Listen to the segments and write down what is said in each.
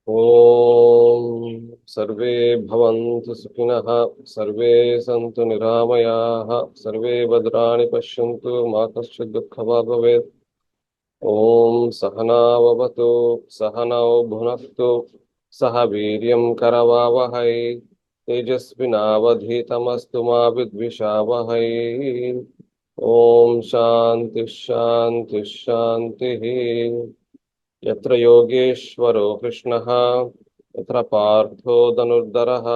ఓం survey భవంతు సుఖినః survey సంతు నిరామయాః survey భద్రాణి పశ్యంతు మా కశ్చిత్ దుఃఖభాగ్ భవేత్. ఓం సహనావవతు సహనౌ భునక్తు సహ వీర్యం కరవావహై తేజస్వినావధీతమస్తు మా విద్విషావహై. ఓం శాంతి శాంతి శాంతి. యత్ర యోగేశ్వరో కృష్ణః యత్ర పార్థో ధనుర్ధరః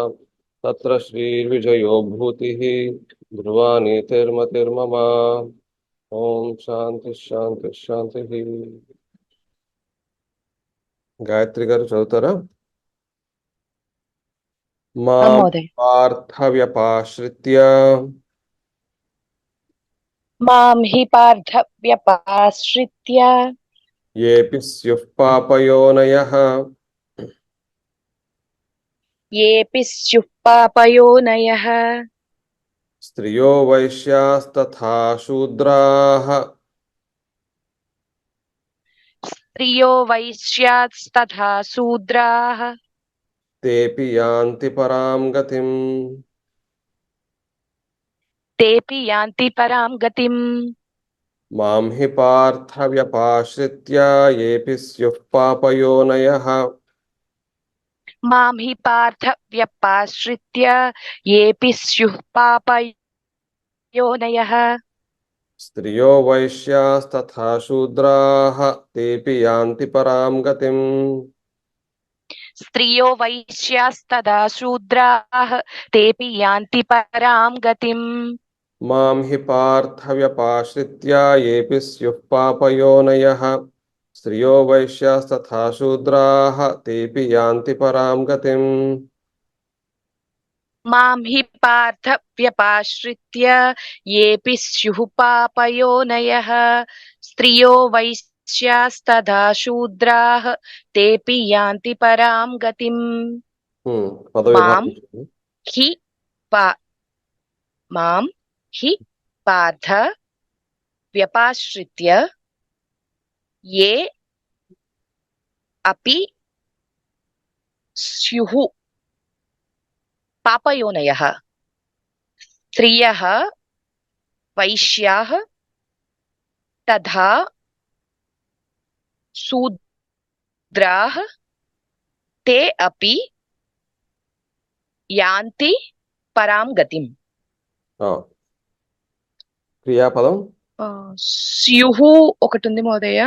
తత్ర శ్రీర్విజయో భూతిః ధ్రువా నీతిర్మతిర్మమ. ఓం శాంతి శాంతి శాంతి. గాయత్రి గారు చదువుతారా? మాం మహోదయ్. పార్థ వ్యపాశ్రిత్య మాం హి పార్థ వ్యపాశ్రిత్య ఏపి స్యుః పాపయోనయః ఏపి స్యుః పాపయోనయః స్త్రియో వైశ్యాస్తథా శూద్రాః స్త్రియో వైశ్యాస్తథా శూద్రాః తేపి యాంతి పరాం గతిం. తేపి యాంతి పరాం గతిం. మాం హి పార్థ వ్యపాశ్రిత్య ఏపి స్యుః పాపయోనయః మాం హి పార్థ వ్యపాశ్రిత్య ఏపి స్యుః పాపయోనయః స్త్రియో వైశ్యాస్తథా శూద్రాః తేపి యాంతి పరాం గతిం. స్త్రియో వైశ్యాస్తథా శూద్రాః తేపి యాంతి పరాం గతిం. మాం హి పార్థ వ్యపాశ్రిత్య ఏపి స్యుః పాపయోనయః స్త్రియో వైశ్యాస్తథా శూద్రాః తేపి యాంతి పరాం గతిం. మాం హి పార్థ వ్యపాశ్రిత్య ఏపి స్యుః పాపయోనయః స్త్రియో వైశ్యాస్తథా శూద్రాః తేపి యాంతి పరాం గతిం. మాం పదవిభాగం. హి పా మాం హి పార్థ వ్యపాశ్రిత్య ఏ అపి స్యుః పాపయోనయః స్త్రియః వైశ్యాః తథా శూద్రాః తే అపి యాంతి పరాం గతిం. క్రియాపదం స్యుః ఒకటి ఉంది మహోదయ.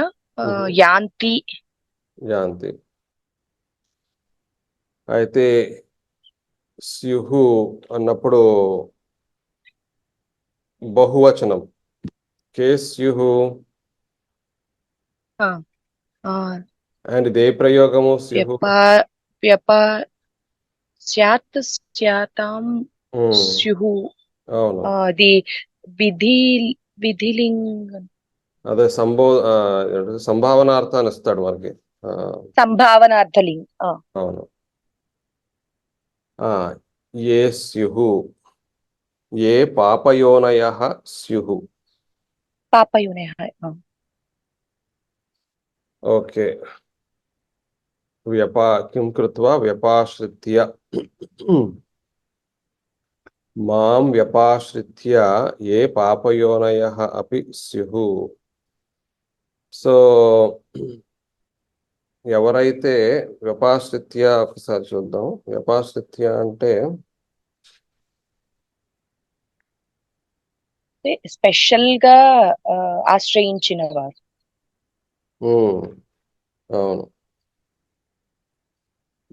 యాంతి యాంతి. అయితే స్యుః అన్నప్పుడు బహువచనం. కే స్యుః అండ్ ఇదే ప్రయోగము స్యుః. స్యాత్ స్యాతాం స్యుః. అవును, అది విధిలింగ అదే సంభావనార్థాన్ని ఇస్తాడు మనకి. సంభావనార్థలింగ్. అవును. ఏ స్యుః ఏ పాపయోనయః స్యుః. పాపయోనయః. ఓకే. కిం కృత్వా వ్యపాశ్రిత్య మాం వ్యపాశ్రిత్య ఏ పాపయోనయః అపి స్యుః. సో ఎవరైతే వ్యపాశ్రిత్య, ఒకసారి చూద్దాం. వ్యపాశ్రిత్య అంటే స్పెషల్ గా ఆశ్రయించిన వారు. అవును,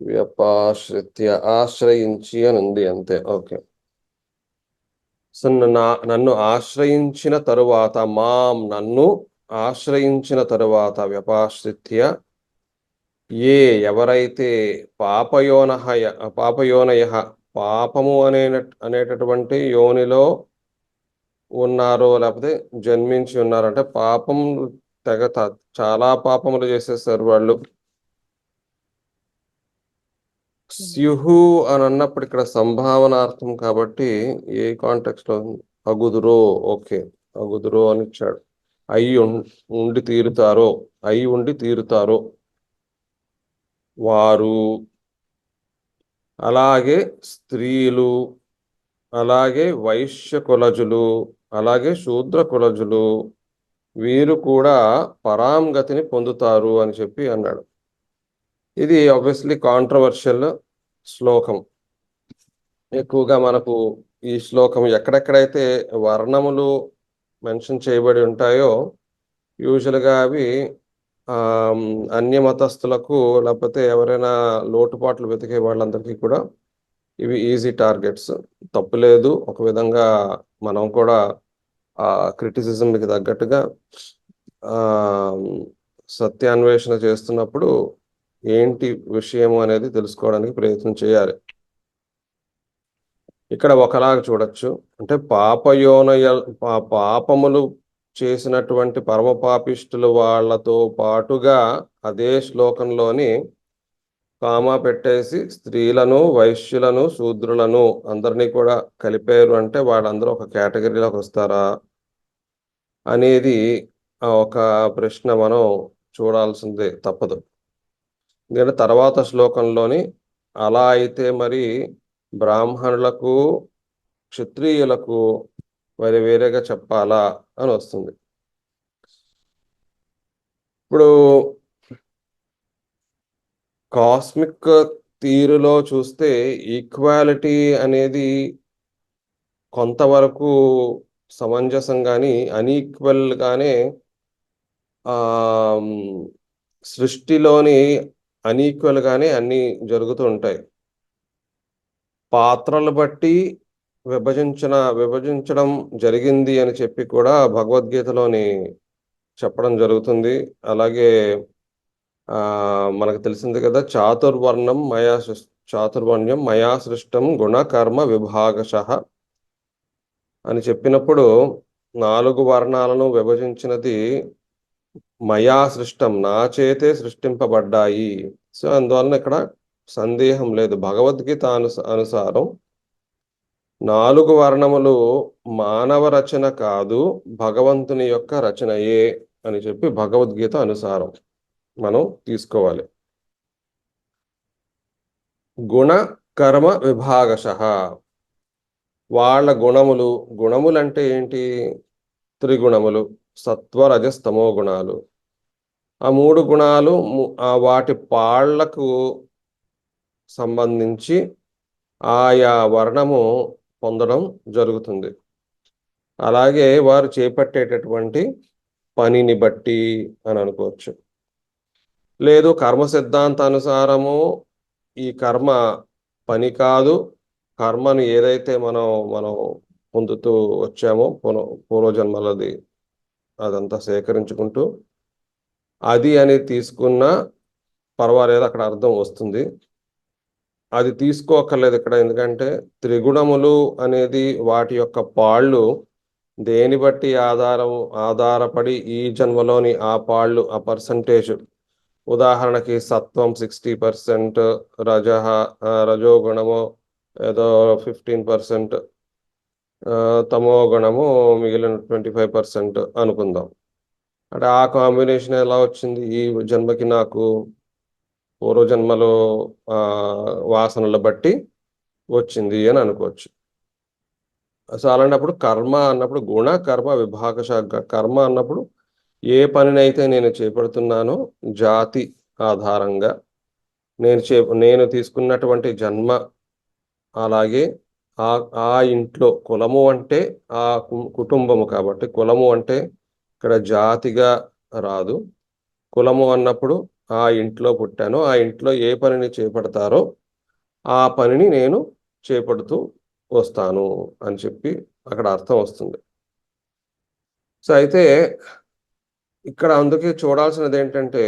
వ్యపాశ్రిత్య ఆశ్రయించి అని ఉంది అంతే. ఓకే. సో నన్ను ఆశ్రయించిన తరువాత, నన్ను ఆశ్రయించిన తరువాత వ్యపాశ్రిత్య ఎవరైతే పాపయోనయ పాపము అనేటటువంటి యోనిలో ఉన్నారో, లేకపోతే జన్మించి ఉన్నారంటే పాపం చాలా పాపములు చేసేసారు వాళ్ళు. స్యుః అని అన్నప్పుడు ఇక్కడ సంభావనార్థం కాబట్టి ఏ కాంటెక్స్ట్ లో అగుదురో. ఓకే, అగుదురో అని ఇచ్చాడు. ఉండి తీరుతారో. వారు, అలాగే స్త్రీలు, అలాగే వైశ్య కులజులు, అలాగే శూద్ర కులజులు, వీరు కూడా పరాంగతిని పొందుతారు అని చెప్పి అన్నాడు. ఇది ఆబ్వియస్లీ కాంట్రవర్షియల్ శ్లోకం. ఎక్కువగా మనకు ఈ శ్లోకం ఎక్కడెక్కడైతే వర్ణములు మెన్షన్ చేయబడి ఉంటాయో యూజువల్గా అవి అన్య మతస్థులకు లేకపోతే ఎవరైనా లోటుపాట్లు వెతికే వాళ్ళందరికీ కూడా ఇవి ఈజీ టార్గెట్స్. తప్పులేదు, ఒక విధంగా మనం కూడా ఆ క్రిటిసిజంకి తగ్గట్టుగా సత్యాన్వేషణ చేస్తున్నప్పుడు ఏంటి విషయము అనేది తెలుసుకోవడానికి ప్రయత్నం చేయాలి. ఇక్కడ ఒకలాగా చూడొచ్చు, అంటే పాపములు చేసినటువంటి పరమపాపిష్టులు వాళ్ళతో పాటుగా అదే శ్లోకంలోని కామా పెట్టేసి స్త్రీలను, వైశ్యులను, శూద్రులను అందరినీ కూడా కలిపారు అంటే వాళ్ళందరూ ఒక కేటగిరీలోకి వస్తారా అనేది ఒక ప్రశ్న మనం చూడాల్సిందే, తప్పదు. ఎందుకంటే తర్వాత శ్లోకంలోని అలా అయితే మరి బ్రాహ్మణులకు, క్షత్రియులకు వేరేగా చెప్పాలా అని వస్తుంది. ఇప్పుడు కాస్మిక్ తీరులో చూస్తే ఈక్వాలిటీ అనేది కొంతవరకు సమంజసంగాని అన్ఈక్వల్గానే సృష్టిలోని అన్ఈక్వల్గానే అన్నీ జరుగుతూ ఉంటాయి. పాత్రలు బట్టి విభజించడం జరిగింది అని చెప్పి కూడా భగవద్గీతలోని చెప్పడం జరుగుతుంది. అలాగే మనకు తెలిసింది కదా, చాతుర్వర్ణ్యం మయా సృష్టం గుణ కర్మ విభాగశః అని చెప్పినప్పుడు 4 వర్ణాలను విభజించినది మయా సృష్టం, నా చేతే సృష్టింపబడ్డాయి. సో అందువలన ఇక్కడ సందేహం లేదు, భగవద్గీత అనుసారం 4 వర్ణములు మానవ రచన కాదు, భగవంతుని యొక్క రచనయే అని చెప్పి భగవద్గీత అనుసారం మనం తీసుకోవాలి. గుణ కర్మ విభాగశః, వాళ్ళ గుణములు అంటే ఏంటి? త్రిగుణములు, సత్వ రజస్తమో గుణాలు. ఆ 3 గుణాలు వాటి పాళ్లకు సంబంధించి ఆయా వర్ణము పొందడం జరుగుతుంది. అలాగే వారు చేపట్టేటటువంటి పనిని బట్టి అని అనుకోవచ్చు. లేదు, కర్మ సిద్ధాంతానుసారము ఈ కర్మ పని కాదు, కర్మని ఏదైతే మనం పొందుతూ వచ్చామో పూర్వజన్మలది అదంతా సేకరించుకుంటూ అది అని తీసుకున్నా పర్వాలేదు, అక్కడ అర్థం వస్తుంది. అది తీసుకోక్కర్లేదు ఇక్కడ, ఎందుకంటే త్రిగుణములు అనేది వాటి యొక్క పాళ్ళు దేని బట్టి ఆధారపడి ఈ జన్మలోని ఆ పాళ్ళు, ఆ పర్సంటేజ్, ఉదాహరణకి సత్వం 60%, రజోగుణము ఏదో 15%, తమో గుణము మిగిలిన 25% అనుకుందాం. అంటే ఆ కాంబినేషన్ ఎలా వచ్చింది ఈ జన్మకి? నాకు పూర్వజన్మలో వాసనలు బట్టి వచ్చింది అని అనుకోవచ్చు. సో అలాంటప్పుడు కర్మ అన్నప్పుడు గుణ కర్మ విభాగశ, కర్మ అన్నప్పుడు ఏ పనినైతే నేను చేపడుతున్నానో జాతి ఆధారంగా నేను తీసుకున్నటువంటి జన్మ, అలాగే ఆ ఇంట్లో కులము అంటే ఆ కుటుంబము కాబట్టి, కులము అంటే ఇక్కడ జాతిగా రాదు. కులము అన్నప్పుడు ఆ ఇంట్లో పుట్టాను, ఆ ఇంట్లో ఏ పనిని చేపడతారో ఆ పనిని నేను చేపడుతూ వస్తాను అని చెప్పి అక్కడ అర్థం వస్తుంది. సో అయితే ఇక్కడ అందుకే చూడాల్సినది ఏంటంటే,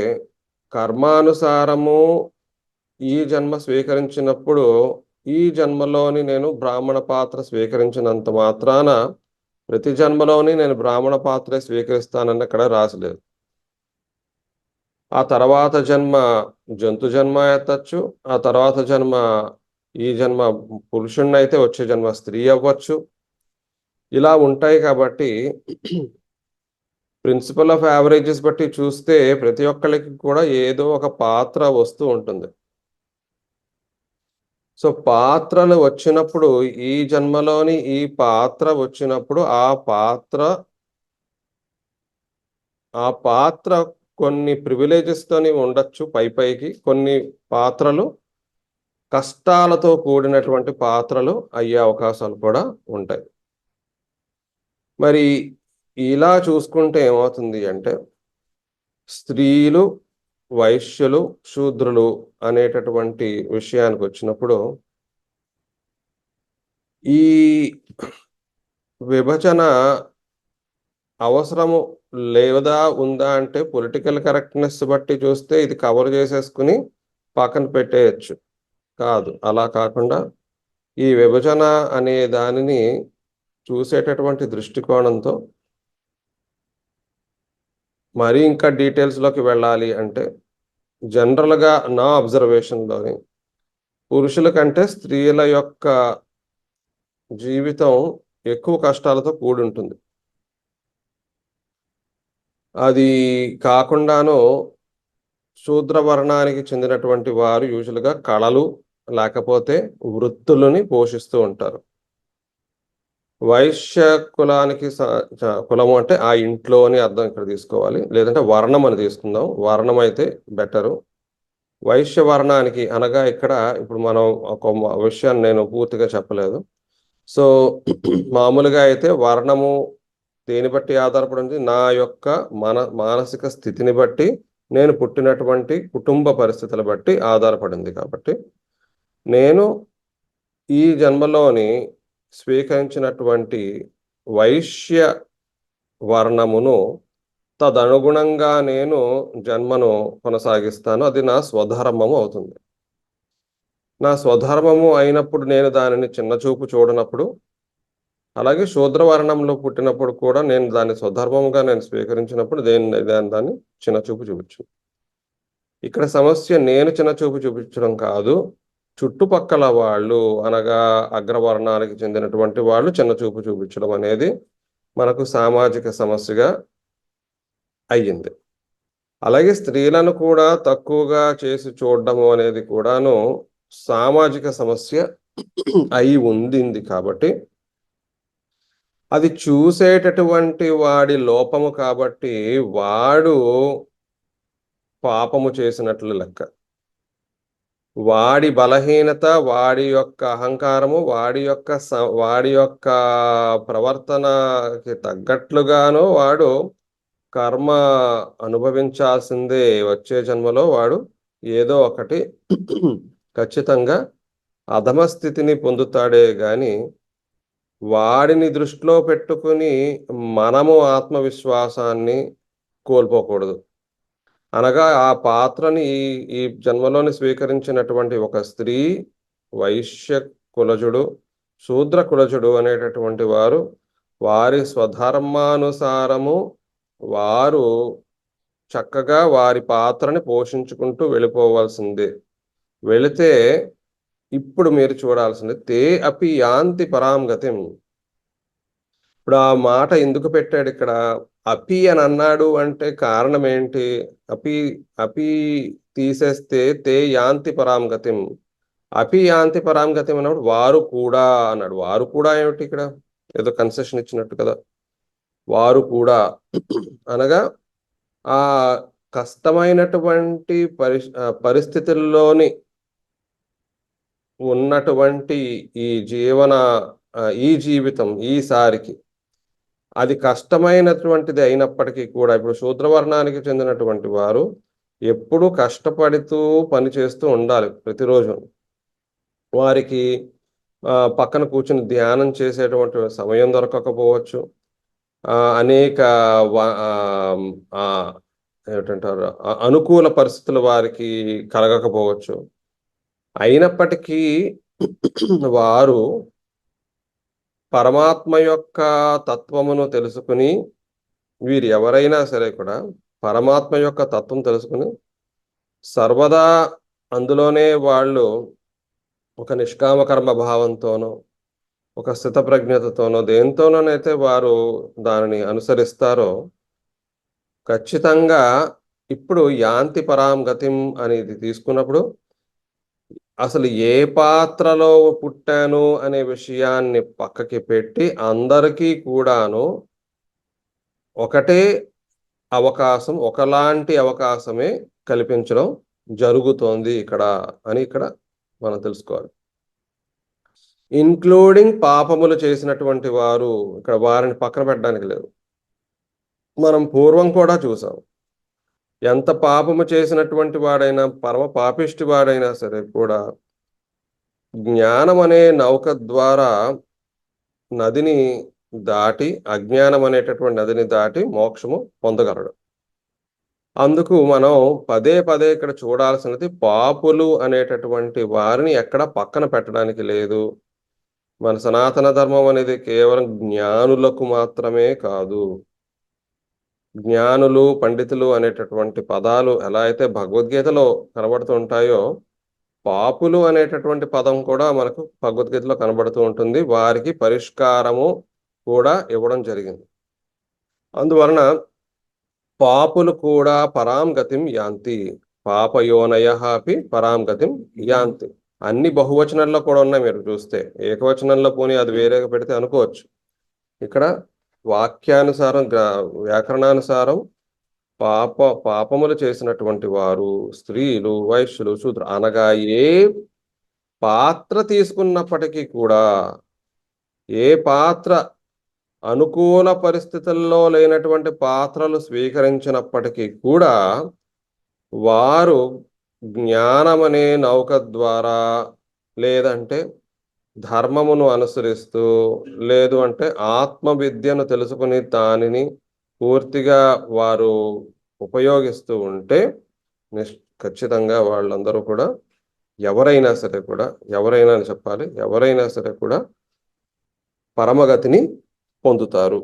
కర్మానుసారము ఈ జన్మ స్వీకరించినప్పుడు ఈ జన్మలోని నేను బ్రాహ్మణ పాత్ర స్వీకరించినంత మాత్రాన ప్రతి జన్మలోని నేను బ్రాహ్మణ పాత్ర స్వీకరిస్తానని అక్కడ రాసలేదు. ఆ తర్వాత జన్మ జంతు జన్మ ఎత్తచ్చు, ఆ తర్వాత జన్మ ఈ జన్మ పురుషుణ్ణి అయితే వచ్చే జన్మ స్త్రీ అవ్వచ్చు. ఇలా ఉంటాయి కాబట్టి ప్రిన్సిపల్ ఆఫ్ యావరేజెస్ బట్టి చూస్తే ప్రతి ఒక్కరికి కూడా ఏదో ఒక పాత్ర వస్తూ ఉంటుంది. సో పాత్రలు వచ్చినప్పుడు ఈ జన్మలోని ఈ పాత్ర వచ్చినప్పుడు ఆ పాత్ర కొన్ని ప్రివిలేజెస్ తోని ఉండొచ్చు పైకి కొన్ని పాత్రలు కష్టాలతో కూడినటువంటి పాత్రలు అయ్యే అవకాశాలు కూడా ఉంటాయి. మరి ఇలా చూసుకుంటే ఏమవుతుంది అంటే స్త్రీలు, వైశ్యులు, శూద్రులు అనేటటువంటి విషయానికి వచ్చినప్పుడు ఈ విభజన అవసరము లేదా ఉందా అంటే పొలిటికల్ కరెక్ట్నెస్ బట్టి చూస్తే ఇది కవర్ చేసేసుకుని పక్కన పెట్టేయచ్చు. కాదు, అలా కాకుండా ఈ విభజన అనే దానిని చూసేటటువంటి దృష్టికోణంతో మరీ ఇంకా డీటెయిల్స్లోకి వెళ్ళాలి అంటే జనరల్గా నా అబ్జర్వేషన్లోని పురుషుల కంటే స్త్రీల యొక్క జీవితం ఎక్కువ కష్టాలతో కూడి ఉంటుంది. అది కాకుండాను శూద్ర వర్ణానికి చెందినటువంటి వారు యూజువల్గా కళలు లేకపోతే వృత్తులని పోషిస్తూ ఉంటారు. వైశ్య కులానికి కులము అంటే ఆ ఇంట్లో అని అర్థం ఇక్కడ తీసుకోవాలి, లేదంటే వర్ణం అని తీసుకుందాం. వర్ణం అయితే బెటరు. వైశ్య వర్ణానికి అనగా ఇక్కడ ఇప్పుడు మనం ఒక విషయాన్ని నేను పూర్తిగా చెప్పలేదు. సో మామూలుగా అయితే వర్ణము దేని బట్టి ఆధారపడింది? నా యొక్క మానసిక స్థితిని బట్టి, నేను పుట్టినటువంటి కుటుంబ పరిస్థితుల బట్టి ఆధారపడింది. కాబట్టి నేను ఈ జన్మలోని స్వీకరించినటువంటి వైశ్య వర్ణమును తదనుగుణంగా నేను జన్మను కొనసాగిస్తాను. అది నా స్వధర్మము అవుతుంది. నా స్వధర్మము అయినప్పుడు నేను దానిని చిన్నచూపు చూడనప్పుడు, అలాగే శూద్రవర్ణంలో పుట్టినప్పుడు కూడా నేను దాన్ని స్వధర్మముగా నేను స్వీకరించినప్పుడు దాన్ని చిన్నచూపు చూపించు. ఇక్కడ సమస్య నేను చిన్నచూపు చూపించడం కాదు, చుట్టుపక్కల వాళ్ళు అనగా అగ్రవర్ణానికి చెందినటువంటి వాళ్ళు చిన్నచూపు చూపించడం అనేది మనకు సామాజిక సమస్యగా అయ్యింది. అలాగే స్త్రీలను కూడా తక్కువగా చేసి చూడడము అనేది కూడాను సామాజిక సమస్య అయి ఉండింది. కాబట్టి అది చూసేటటువంటి వాడి లోపము కాబట్టి వాడు పాపము చేసినట్లు లెక్క. వాడి బలహీనత, వాడి యొక్క అహంకారము, వాడి యొక్క ప్రవర్తనకి తగ్గట్లుగాను వాడు కర్మ అనుభవించాల్సిందే. వచ్చే జన్మలో వాడు ఏదో ఒకటి ఖచ్చితంగా అధమ స్థితిని పొందుతాడే గాని వాడిని దృష్టిలో పెట్టుకుని మనము ఆత్మవిశ్వాసాన్ని కోల్పోకూడదు. అనగా ఆ పాత్రని ఈ జన్మలోని స్వీకరించినటువంటి ఒక స్త్రీ, వైశ్య కులజుడు, శూద్ర కులజుడు అనేటటువంటి వారు వారి స్వధర్మానుసారము వారు చక్కగా వారి పాత్రని పోషించుకుంటూ వెళ్ళిపోవాల్సిందే. వెళితే ఇప్పుడు మీరు చూడాల్సింది తే అపి యాంతి పరాంగతిం. ఇప్పుడు ఆ మాట ఎందుకు పెట్టాడు ఇక్కడ? అపి అని అన్నాడు అంటే కారణం ఏంటి? అపి తీసేస్తే తే యాంతి పరాంగతిం. అపి యాంతి పరాంగతిం అన్నప్పుడు వారు కూడా అన్నాడు. వారు కూడా ఏమిటి? ఇక్కడ ఏదో కన్సెషన్ ఇచ్చినట్టు కదా. వారు కూడా అనగా ఆ కష్టమైనటువంటి పరిస్థితుల్లోని ఉన్నటువంటి ఈ జీవితం ఈసారికి అది కష్టమైనటువంటిది అయినప్పటికీ కూడా ఇప్పుడు శూద్రవర్ణానికి చెందినటువంటి వారు ఎప్పుడూ కష్టపడుతూ పని చేస్తూ ఉండాలి ప్రతిరోజు. వారికి పక్కన కూర్చుని ధ్యానం చేసేటువంటి సమయం దొరకకపోవచ్చు, అనేక ఏమిటంటారు అనుకూల పరిస్థితులు వారికి కలగకపోవచ్చు. అయినప్పటికీ వారు పరమాత్మ యొక్క తత్వమును తెలుసుకుని, వీరు ఎవరైనా సరే కూడా పరమాత్మ యొక్క తత్వం తెలుసుకుని సర్వదా అందులోనే వాళ్ళు ఒక నిష్కామకర్మ భావంతోనో ఒక స్థితప్రజ్ఞతతోనో దేంతోనైతే వారు దానిని అనుసరిస్తారో ఖచ్చితంగా ఇప్పుడు యాంతి పరాం గతిం అనేది తీసుకున్నప్పుడు అసలు ఏ పాత్రలో పుట్టాను అనే విషయాన్ని పక్కకి పెట్టి అందరికీ కూడాను ఒకటే అవకాశం, ఒకలాంటి అవకాశమే కల్పించడం జరుగుతోంది ఇక్కడ అని ఇక్కడ మనం తెలుసుకోవాలి. ఇన్క్లూడింగ్ పాపములు చేసినటువంటి వారు, ఇక్కడ వారిని పక్కన పెట్టడానికి లేదు. మనం పూర్వం కూడా చూసాం, ఎంత పాపము చేసినటువంటి వాడైనా, పరమ పాపిష్టి వాడైనా సరే కూడా జ్ఞానం అనే నౌక ద్వారా నదిని దాటి, అజ్ఞానం అనేటటువంటి నదిని దాటి మోక్షము పొందగలడు. అందుకు మనం పదే పదే ఇక్కడ చూడాల్సినది, పాపులు అనేటటువంటి వారిని ఎక్కడ పక్కన పెట్టడానికి లేదు. మన సనాతన ధర్మం అనేది కేవలం జ్ఞానులకు మాత్రమే కాదు. జ్ఞానులు, పండితులు అనేటటువంటి పదాలు ఎలా అయితే భగవద్గీతలో కనబడుతూ ఉంటాయో, పాపులు అనేటటువంటి పదం కూడా మనకు భగవద్గీతలో కనబడుతూ ఉంటుంది. వారికి పరిష్కారము కూడా ఇవ్వడం జరిగింది. అందువలన పాపులు కూడా పరాం గతిం యాంతి, పాపయోనయః అపి పరాం గతిం యాంతి. అన్ని బహువచనాల్లో కూడా ఉన్నాయి. మీరు చూస్తే ఏకవచనంలో పోనీ అది వేరేగా పెడితే అనుకోవచ్చు. ఇక్కడ వాక్యానుసారం, వ్యాకరణానుసారం పాపములు చేసినటువంటి వారు, స్త్రీలు, వైశ్యులు, శూద్రులు అనగా ఏ పాత్ర తీసుకున్నప్పటికీ కూడా, ఏ పాత్ర అనుకూల పరిస్థితుల్లో లేనటువంటి పాత్రలు స్వీకరించినప్పటికీ కూడా వారు జ్ఞానమనే నౌక ద్వారా, లేదంటే ధర్మమును అనుసరిస్తూ, లేదు అంటే ఆత్మవిద్యను తెలుసుకుని దానిని పూర్తిగా వారు ఉపయోగిస్తూ ఉంటే ఖచ్చితంగా వాళ్ళందరూ కూడా, ఎవరైనా సరే కూడా, ఎవరైనా అని చెప్పాలి, ఎవరైనా సరే కూడా పరమగతిని పొందుతారు.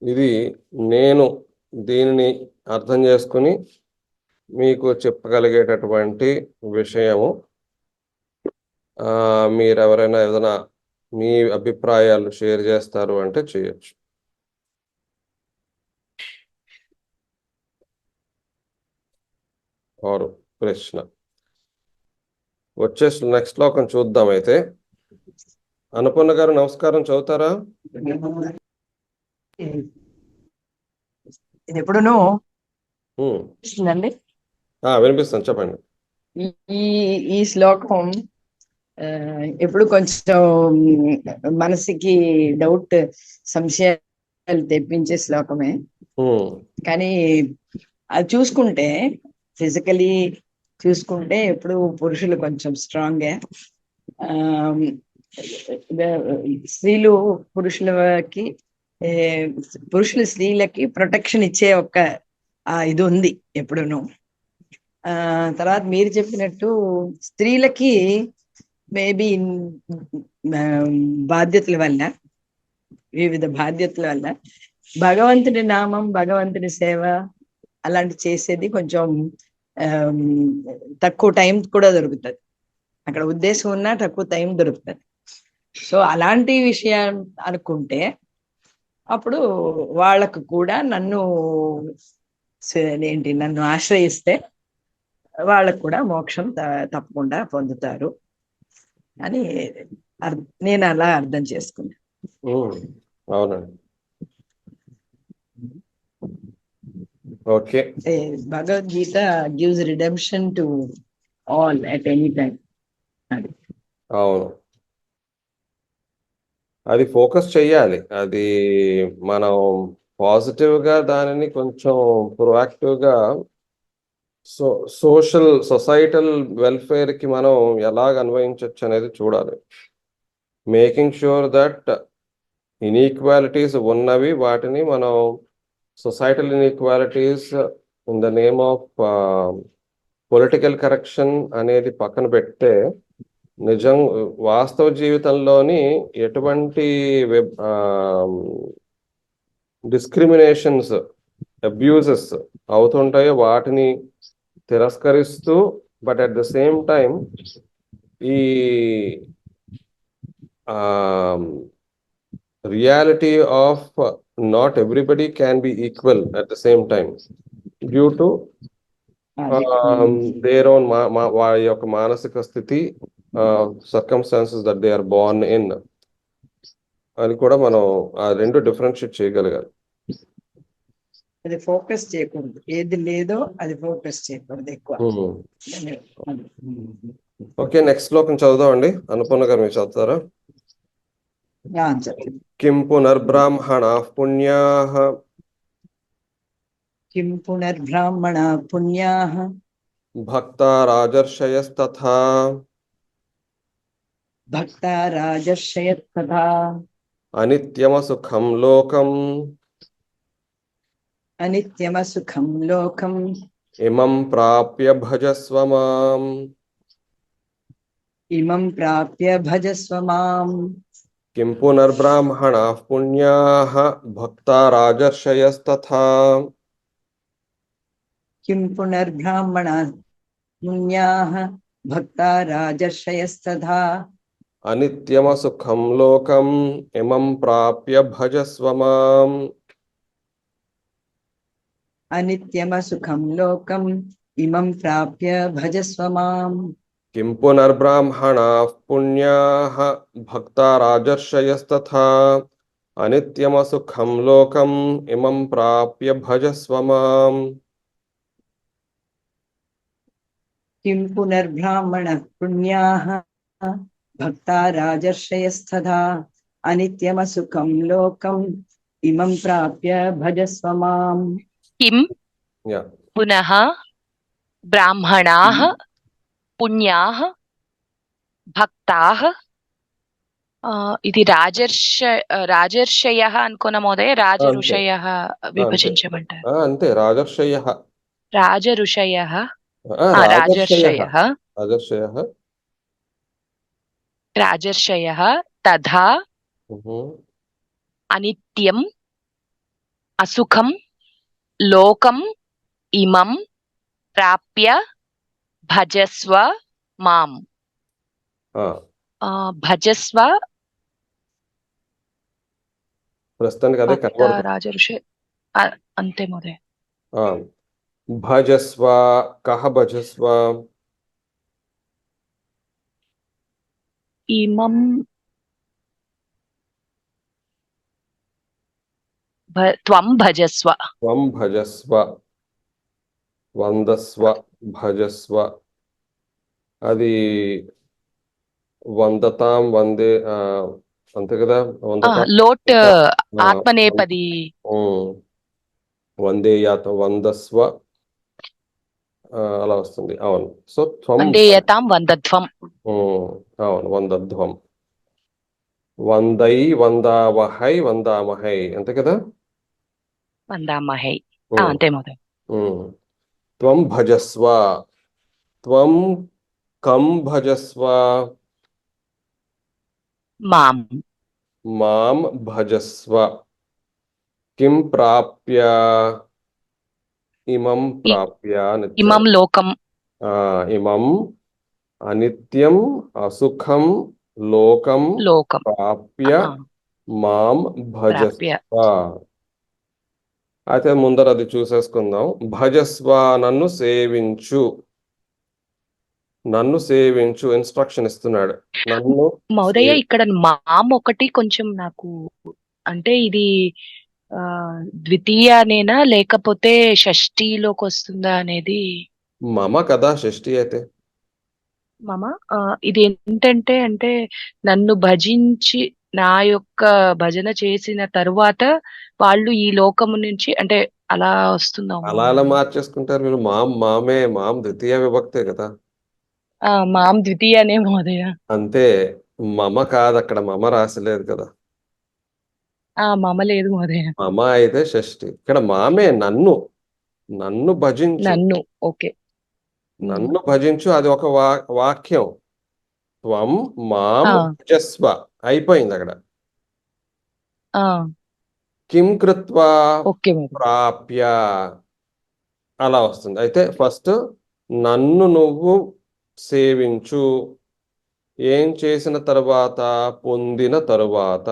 ఇది నేను దీనిని అర్థం చేసుకుని మీకు చెప్పగలిగేటటువంటి విషయము. మీరెవరైనా ఏదైనా మీ అభిప్రాయాలు షేర్ చేస్తారు అంటే చేయొచ్చు. ఆరు ప్రశ్న వచ్చే నెక్స్ట్ శ్లోకం చూద్దాం. అయితే అనుపన్న గారు నమస్కారం, చదువుతారా? ఇది ఎప్పుడునూ వినిపిస్తాను, చెప్పండి. ఈ ఈ శ్లోకం ఎప్పుడు కొంచెం మనసుకి డౌట్, సంశయాలు తెప్పించే శ్లోకమే. కానీ అది చూసుకుంటే, ఫిజికలీ చూసుకుంటే ఎప్పుడు పురుషులు కొంచెం స్ట్రాంగే. స్త్రీలు పురుషులు స్త్రీలకి ప్రొటెక్షన్ ఇచ్చే ఒక ఇది ఉంది ఎప్పుడును. తర్వాత మీరు చెప్పినట్టు స్త్రీలకి మేబీ బాధ్యతల వల్ల, వివిధ బాధ్యతల వల్ల భగవంతుడి నామం, భగవంతుడి సేవ అలాంటి చేసేది కొంచెం తక్కువ టైం కూడా దొరుకుతుంది. అక్కడ ఉద్దేశం ఉన్నా తక్కువ టైం దొరుకుతుంది. సో అలాంటి విషయం అనుకుంటే అప్పుడు వాళ్ళకు కూడా నన్ను ఆశ్రయిస్తే వాళ్ళకు కూడా మోక్షం తప్పకుండా పొందుతారు అని నేను అలా అర్థం చేసుకున్నా. అవునండి, okay. Bhagavad Gita gives redemption to all at any time. అవును, అది ఫోకస్ చెయ్యాలి. అది మనం పాజిటివ్గా దానిని కొంచెం ప్రొయాక్టివ్గా సొసైటల్ వెల్ఫేర్కి మనం ఎలాగ అన్వయించవచ్చు అనేది చూడాలి. మేకింగ్ ష్యూర్ దట్ ఇన్ఈక్వాలిటీస్ ఉన్నవి, వాటిని మనం societal inequalities in the name of political correction అనేది పక్కన పెడితే, నిజం వాస్తవ జీవితంలోని ఎటువంటి డిస్క్రిమినేషన్స్, అబ్యూజెస్ అవుతుంటాయో వాటిని తిరస్కరిస్తూ, but at the same time ఈ reality of not everybody can be equal at the same time due to అది దేర్ ఓన్ వారి యొక్క మానసిక స్థితి, circumstances that they are born in అని కూడా మనం ఆ రెండు డిఫరెన్షియేట్ చేయగలగాలి. అది ఫోకస్ చేయకూడదు, ఏది లేదో అది ఫోకస్ చేయకూడదు ఎక్కువ. ఓకే, నెక్స్ట్ శ్లోకం చదువుదామండి. అన్నపూర్ణ గారు మీరు చదువుతారా? చెప్పండి. కిం పునర్బ్రాహ్మణా పుణ్యాః కిం పునర్బ్రాహ్మణ పుణ్యాః భక్తా రాజర్షయస్తథా భక్తా రాజర్షయస్తథా అనిత్యమసుఖం లోకం అనిత్యమసుఖం లోకం ఇమం ప్రాప్య భజస్వ మాం. ఇమం ప్రాప్య భజస్వ మాం. కిం పునర్బ్రాహ్మణా పుణ్యాః భక్తా రాజర్షయస్తథా కిం పునర్బ్రాహ్మణ పుణ్యాః భక్తా రాజర్షయస్తథా అనిత్యమసుఖం లోకం ఇమం ప్రాప్య భజస్వ మాం. అనిత్యమసుఖం లోకం ఇమం ప్రాప్య భజస్వ మాం. కిం పునర్బ్రాహ్మణా పుణ్యాః భక్తా రాజర్షయస్తథా అనిత్యమసుఖం లోకం ఇమం ప్రాప్య భజస్వ మాం. కిం పునర్బ్రాహ్మణ పుణ్యాః భక్తా రాజర్షయస్తథా అనిత్యమసుఖం లోకం ఇమం ప్రాప్య భజస్వ మాం. కిం యా పునః బ్రాహ్మణాః పుణ్యాః భక్తాః, ఇది రాజర్షయః అనుకున్న మోదయ, రాజఋషయః విభజించమంటారు. అంతే, రాజర్షయః రాజఋషయః, రాజర్షయః రాజర్షయః రాజర్షయః రాజర్షయః తథా అనిత్యం అసుఖం లోకం ఇమం ప్రాప్య భజస్వ మాం. భజస్వ ప్రస్తుతానికి అదే కనబడుతుంది. రాజఋషి అంతే మోదయ. భజస్వ, కహ భజస్వ? ఇమం త్వం భజస్వ. త్వం భజస్వ, వందస్వ, భజస్వ. అది వందతాం వందే అంతే కదా, లోట్ ఆత్మనేపది వందేయాత వందస్వ అలా వస్తుంది. అవును. సో వందేయతాం వందధ్వం. అవును, వందధ్వం. వందై వందావహై వందామహై అంతే కదా, వందామహై అంతే మోదయ. త్వం భజస్వ, త్వం కం భజస్వ? మాం. మాం భజస్వ. కిం ప్రాప్య? ఇమం ప్రాప్య. ఇమం లోకం. ఇమం అనిత్యం అసుఖం లోకం ప్రాప్య మాం భజస్వ. అయితే ముందర అది చూసేసుకుందాం. భజస్వ, నన్ను సేవించు. నన్ను సేవించు ఇన్స్ట్రక్షన్ ఇస్తున్నాడు. నన్ను మౌదయ్య, ఇక్కడ మాం ఒకటి కొంచెం నాకు అంటే ఇది ద్వితీయనేనా లేకపోతే షష్ఠీలోకి వస్తుందా అనేది. మమ కదా షష్ఠి అయితే. మమ ఇది ఏంటంటే అంటే నన్ను భజించి నా యొక్క భజన చేసిన తరువాత వాళ్ళు ఈ లోకము నుంచి అంటే అలా వస్తుందా? అలా అలా మార్చేసుకుంటారు మీరు. మామే, మాం ద్వితీయ విభక్తే కదా. మాం ద్వితీయనే మహోదయ. అంతే, మమ కాదు, అక్కడ మమ రాసలేదు కదా. మమ లేదు మహోదయ. మమ అయితే షష్ఠి. ఇక్కడ మామే, నన్ను నన్ను భజించు. నన్ను, ఓకే, నన్ను భజించు, అది ఒక వాక్యం. త్వం మాం భజస్వ అయిపోయింది అక్కడ. కిం కృత్వా ప్రాప్య అలా వస్తుంది. అయితే ఫస్ట్ నన్ను నువ్వు సేవించు, ఏం చేసిన తరువాత? పొందిన తరువాత.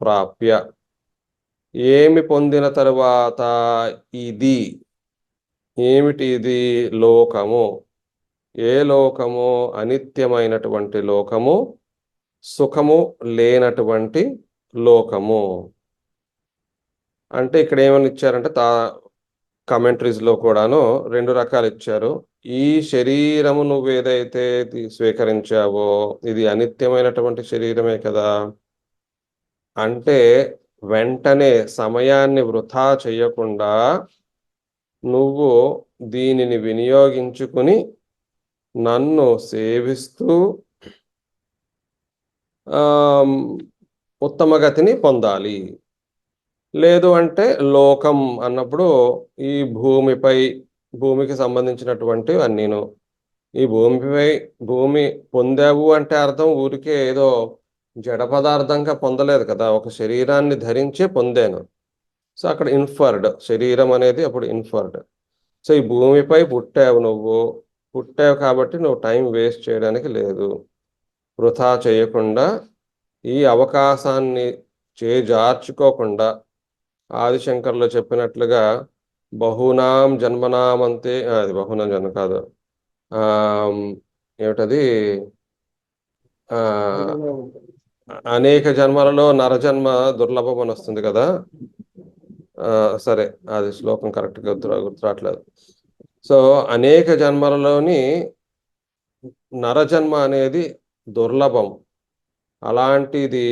ప్రాప్య, ఏమి పొందిన తరువాత? ఇది. ఏమిటి ఇది? లోకము. ఏ లోకము? అనిత్యమైనటువంటి లోకము, సుఖము లేనటువంటి లోకము. అంటే ఇక్కడ ఏమని ఇచ్చారంటే commentaries లో కూడాను 2 రకాలు ఇచ్చారు. ఈ శరీరము నువ్వేదైతే స్వీకరించావో ఇది అనిత్యమైనటువంటి శరీరమే కదా. అంటే వెంటనే సమయాన్ని వృధా చేయకుండా నువ్వు దీనిని వినియోగించుకుని నన్ను సేవిస్తూ ఉత్తమ గతిని పొందాలి. లేదు అంటే లోకం అన్నప్పుడు ఈ భూమికి సంబంధించినటువంటి అన్నీను. ఈ భూమి పొందావు అంటే అర్థం ఊరికే ఏదో జడ పదార్థంగా పొందలేదు కదా, ఒక శరీరాన్ని ధరించే పొందాను. సో అక్కడ ఇన్ఫర్డ్, శరీరం అనేది అప్పుడు ఇన్ఫర్డ్. సో ఈ భూమిపై పుట్టావు కాబట్టి నువ్వు టైం వేస్ట్ చేయడానికి లేదు. వృథా చేయకుండా ఈ అవకాశాన్ని చేజార్చుకోకుండా ఆదిశంకర్లో చెప్పినట్లుగా బహునాం జన్మనామంతే, అది బహునాం జన్మ కాదు, ఏమిటది, అనేక జన్మలలో నరజన్మ దుర్లభం అని వస్తుంది కదా. సరే, అది శ్లోకం కరెక్ట్గా గుర్తురాట్లేదు. సో అనేక జన్మలలోని నరజన్మ అనేది దుర్లభం. అలాంటిది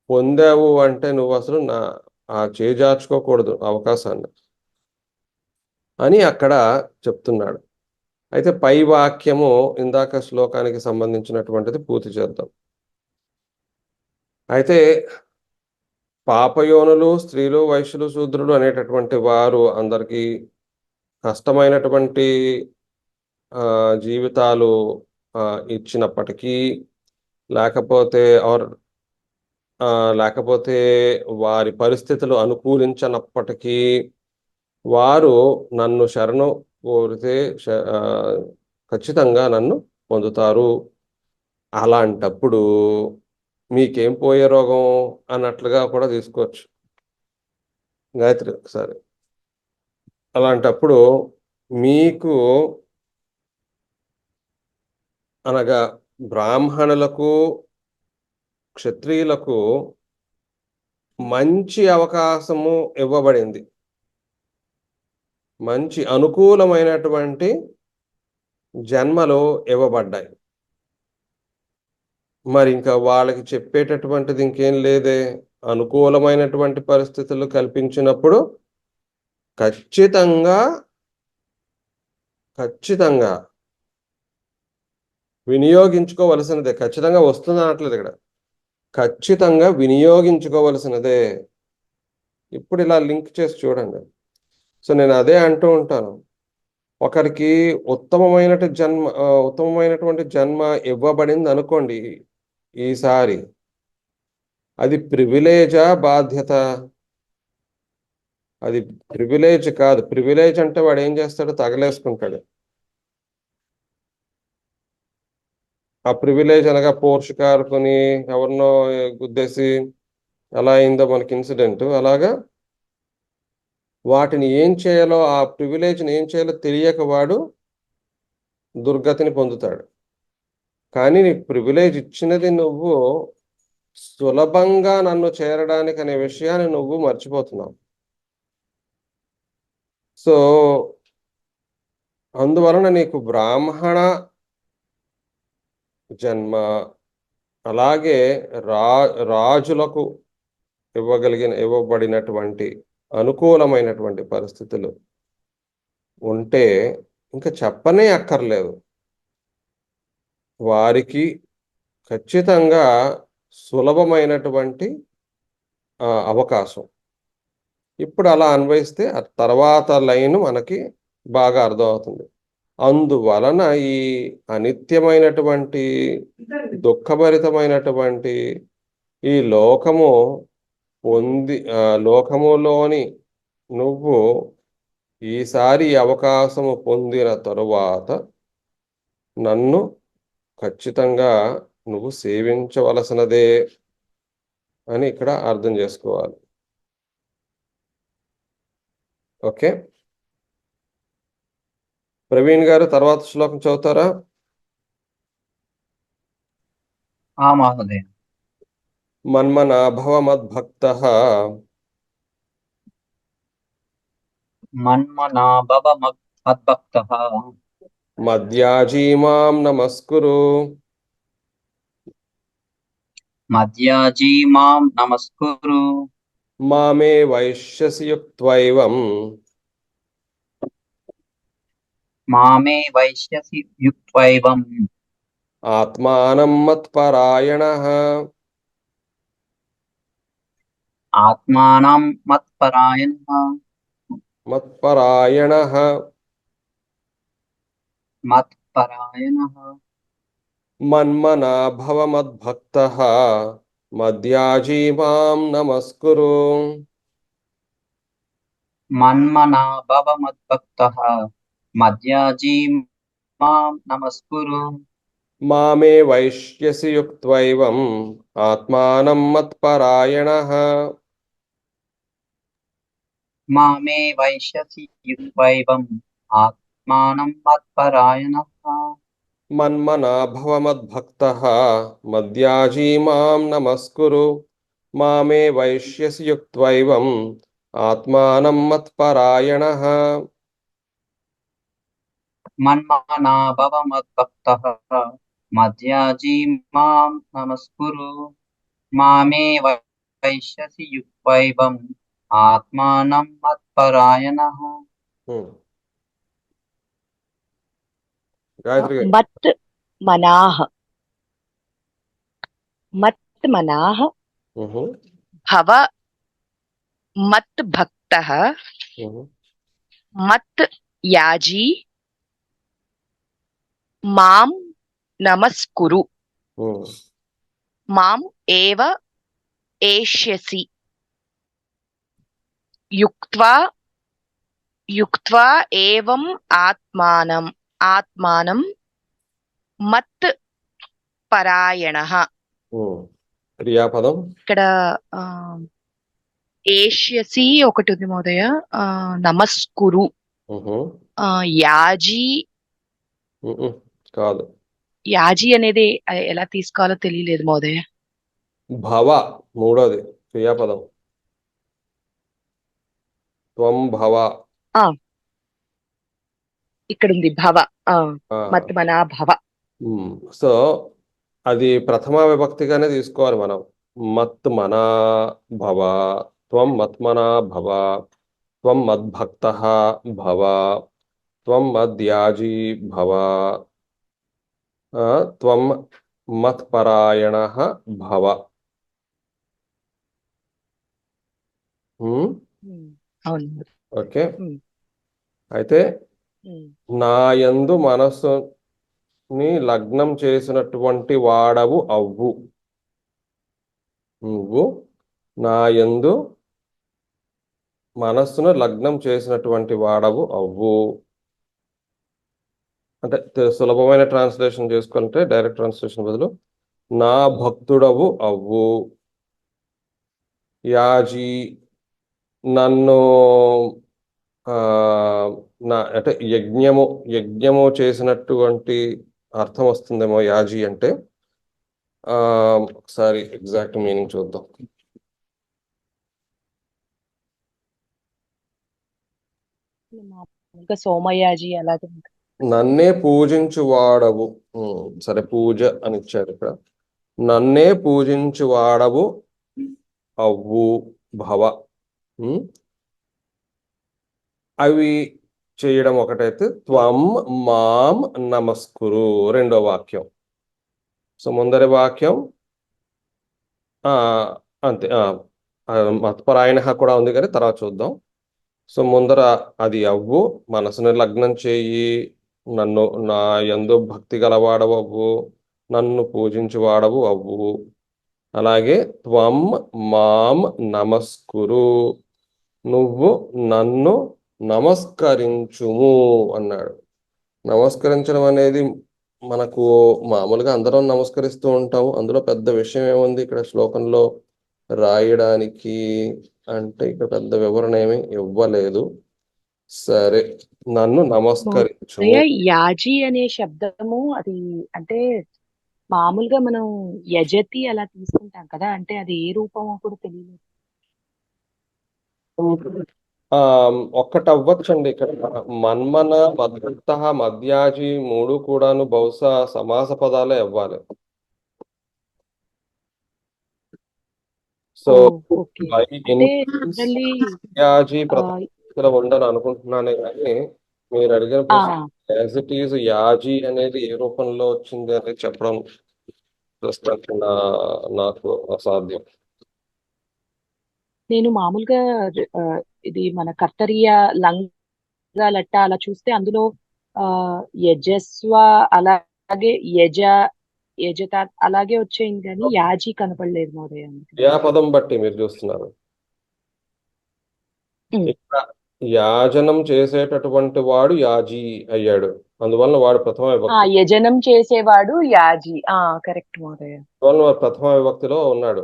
పొందావు అంటే నువ్వు అసలు చేజార్చుకోకూడదు అవకాశాన్ని అని అక్కడ చెప్తున్నాడు. అయితే పై వాక్యము ఇందాక శ్లోకానికి సంబంధించినటువంటిది పూర్తి చేద్దాం. అయితే పాపయోనులు, స్త్రీలు, వైశ్యులు, శూద్రులు అనేటటువంటి వారు అందరికీ కష్టమైనటువంటి జీవితాలు ఇచ్చినప్పటికీ, లేకపోతే వారి పరిస్థితులు అనుకూలించనప్పటికీ వారు నన్ను శరణు కోరితే ఖచ్చితంగా నన్ను పొందుతారు. అలాంటప్పుడు మీకేం పోయే రోగం అన్నట్లుగా కూడా తీసుకోవచ్చు గాయత్రి ఒకసారి. అలాంటప్పుడు మీకు అనగా బ్రాహ్మణులకు, క్షత్రియులకు మంచి అవకాశము ఇవ్వబడింది, మంచి అనుకూలమైనటువంటి జన్మలు ఇవ్వబడ్డాయి. మరి ఇంకా వాళ్ళకి చెప్పేటటువంటిది ఇంకేం లేదే. అనుకూలమైనటువంటి పరిస్థితులు కల్పించినప్పుడు ఖచ్చితంగా వినియోగించుకోవలసినదే. ఖచ్చితంగా వస్తుంది అనట్లేదు ఇక్కడ, ఖచ్చితంగా వినియోగించుకోవలసినదే. ఇప్పుడు ఇలా లింక్ చేసి చూడండి. సో నేను అదే అంటూ ఉంటాను, ఒకరికి ఉత్తమమైనటువంటి జన్మ ఇవ్వబడింది అనుకోండి ఈసారి, అది ప్రివిలేజా బాధ్యత? అది ప్రివిలేజ్ కాదు. ప్రివిలేజ్ అంటే వాడు ఏం చేస్తాడు, తగలేసుకుంటాడు. ఆ ప్రివిలేజ్ అనగా పోర్షు కారు కొని ఎవరినో గుద్దేసి అలా అయిందో మనకి ఇన్సిడెంట్. అలాగా వాటిని ఏం చేయాలో, ఆ ప్రివిలేజ్ని ఏం చేయాలో తెలియక వాడు దుర్గతిని పొందుతాడు. కానీ నీకు ప్రివిలేజ్ ఇచ్చినది నువ్వు సులభంగా నన్ను చేరడానికి అనే విషయాన్ని నువ్వు మర్చిపోతున్నావు. సో అందువలన నీకు బ్రాహ్మణ జన్మ, అలాగే రాజులకు ఇవ్వబడినటువంటి అనుకూలమైనటువంటి పరిస్థితులు ఉంటే ఇంకా చెప్పనే అక్కర్లేదు. వారికి ఖచ్చితంగా సులభమైనటువంటి అవకాశం. ఇప్పుడు అలా అన్వయిస్తే ఆ తర్వాత లైన్ మనకి బాగా అర్థమవుతుంది. అందువలన ఈ అనిత్యమైనటువంటి, దుఃఖభరితమైనటువంటి ఈ లోకములోని నువ్వు ఈసారి అవకాశము పొందిన తరువాత నన్ను ఖచ్చితంగా నువ్వు సేవించవలసినదే అని ఇక్కడ అర్థం చేసుకోవాలి. ఓకే. ప్రవీణ్ గారు తర్వాత శ్లోకం చదువుతారా? మహోదయ. మన్మనాభవ మద్భక్తః మన్మనాభవ మద్భక్తః మద్యాజీ మాం నమస్కురు మద్యాజీ మాం నమస్కురు మామే వైశ్యసి యుక్త్వైవం మామే వైశ్యసి యుక్త్వైవం ఆత్మానం మత్పరాయణః ఆత్మానం మత్పరాయణః మత్పరాయణః మత్పరాయణః మన్మనాభవ మద్భక్తః మద్యాజీ మాం నమస్కురు మన్మనాభవ మద్భక్తః మద్యాజీ మాం నమస్కురు మామే వైశ్యసి యుక్త్వైవం ఆత్మానం మత్పరాయణః మామే వైశ్యసి యుక్త్వైవం ఆత్మానం మత్పరాయణః మన్మనాభవ మద్భక్తః మద్యాజీ మాం నమస్కురు మామే వైశ్యసి యుక్త్వైవం ఆత్మానం మత్పరాయణః మన్మనాభవ మద్భక్తః మద్యాజీ మాం నమస్కురు మామే వైశ్యసి యుక్త్వైవం ఆత్మానం మత్పరాయణః. గాయత్రి గారు. మత్ మనాహ మత్ మనాహ ఉహు, భవ మత్ భక్తః ఉహు, మత్ యాజీ మాం నమస్కురు ఉహు. మాం ఏవ ఏష్యసి యుక్త్వా యుక్త్వా ఏవం ఆత్మానం మత్ పరాయణః. ఉహు. క్రియాపదం ఇక్కడ ఏష్యసి ఒకటి ఉంది మహోదయ. నమస్కురు ఉహు, యాజీ ఉహు. కాదు. యాజీ అనేది ఎలా తీసుకోవాలో తెలియలేదు మహోదయ. భవ మూడోది క్రియాపదం. త్వం భవ. ఇక్కడ ఉంది భవ. ఆ, మత్ మనా భవ. సో అది ప్రథమ విభక్తిగానే తీసుకోవాలి మనం. మత్ మనా భవ, త్వం మత్మనా భవ, త్వం మద్భక్తః భవ, త్వం మద్యాజీ భవ, త్వం మత్పరాయణః భవ. అవును. ఓకే. అయితే నాయందు మనస్సుని లగ్నం చేసినటువంటి వాడవు అవ్వు. నువ్వు నాయందు మనస్సును లగ్నం చేసినటువంటి వాడవు అవ్వు. అంటే సులభమైన ట్రాన్స్లేషన్ చేసుకుంటే డైరెక్ట్ ట్రాన్స్లేషన్ బదులు నా భక్తుడవు అవ్వు. యాజీ నన్ను అంటే యజ్ఞము చేసినటువంటి అర్థం వస్తుందేమో యాజీ అంటే. ఒకసారి ఎగ్జాక్ట్ మీనింగ్ చూద్దాం. ఇంకా సోమయాజీ అలాగే నన్నే పూజించువాడవు. సరే పూజ అని ఇచ్చారు ఇక్కడ. నన్నే పూజించువాడవు అవ్వు భవ. అవి చేయడం ఒకటైతే త్వం మాం నమస్కురు రెండో వాక్యం. సో ముందరి వాక్యం అంతే. మత్పరాయణ కూడా ఉంది కానీ తర్వాత చూద్దాం. సో ముందర అది అవ్వు, మనసుని లగ్నం చేయి, నన్ను నా యందు భక్తి గలవాడవు అవ్వు, నన్ను పూజించువాడవు అవ్వు. అలాగే త్వం మాం నమస్కురు, నువ్వు నన్ను నమస్కరించుము అన్నాడు. నమస్కరించడం అనేది మనకు మామూలుగా అందరం నమస్కరిస్తూ ఉంటాము. అందులో పెద్ద విషయం ఏముంది ఇక్కడ శ్లోకంలో రాయడానికి అంటే ఇక్కడ పెద్ద వివరణ ఏమి ఇవ్వలేదు. సరే, నన్ను నమస్కరించు. మోదయ యాజీ అనే శబ్దము అది అంటే మామూలుగా మనం యజతి అలా తీసుకుంటాం కదా, అంటే అది ఏ రూపమో కూడా తెలియదు. ఆ ఒక్కటి అవ్వచ్చండి ఇక్కడ. మన్మన, మద్భక్త, మద్యాజి మూడు కూడాను బహుశా సమాస పదాలే అవ్వాలి. So okay. ఐ అంటే ఇన్ఫ్లుయెన్స్ జనరల్లీ మద్యాజి ఇక్కడ ఉండని అనుకుంటున్నానే కానీ మీరు అడిగిన ప్రశ్న యాజ్ ఇట్ ఈజ్ యాజీ అనేది ఏ రూపంలో వచ్చింది అనేది చెప్పడం ప్రస్తుతానికి నాకు అసాధ్యం. నేను మామూలుగా ఆ, ఇది మన కర్తరియ లంగా లట్ట అలా చూస్తే అందులో ఆ యజస్వ అలాగే యజత అలాగే వచ్చేయండి, కానీ యాజీ కనపడలేదు మోదయ. క్రియాపదం బట్టి మీరు చూస్తున్నారు. ఇక్కడ యాజనం చేసేటటువంటి వాడు యాజీ అయ్యాడు, అందువలన వాడు ప్రథమ విభక్తి. యజనం చేసేవాడు యాజీ. కరెక్ట్ మోదయ. అందువలన వాడు ప్రథమ విభక్తిలో ఉన్నాడు.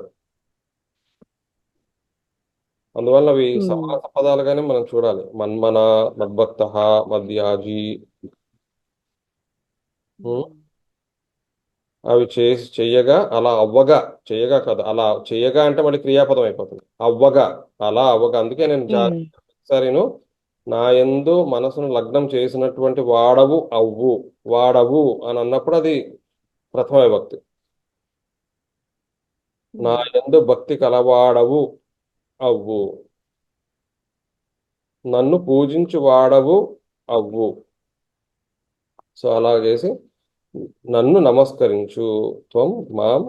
అందువలన అవి సమాస పదాలుగానే మనం చూడాలి. మన్మన, మద్భక్త, మద్యాజీ. అవి చెయ్యగా, అలా అవ్వగా, చెయ్యగా కాదు అలా చెయ్యగా అంటే మళ్ళీ క్రియాపదం అయిపోతుంది. అవ్వగా, అలా అవ్వగా. అందుకే నేను సరేను నా యందు మనసును లగ్నం చేసినటువంటి వాడవు అవ్వు, వాడవు అని అన్నప్పుడు అది ప్రథమ విభక్తి. నా యందు భక్తి కలవాడవు అవ్వు, నన్ను పూజించు వాడవు అవ్వు. సో అలా చేసి నన్ను నమస్కరించు, త్వం మాం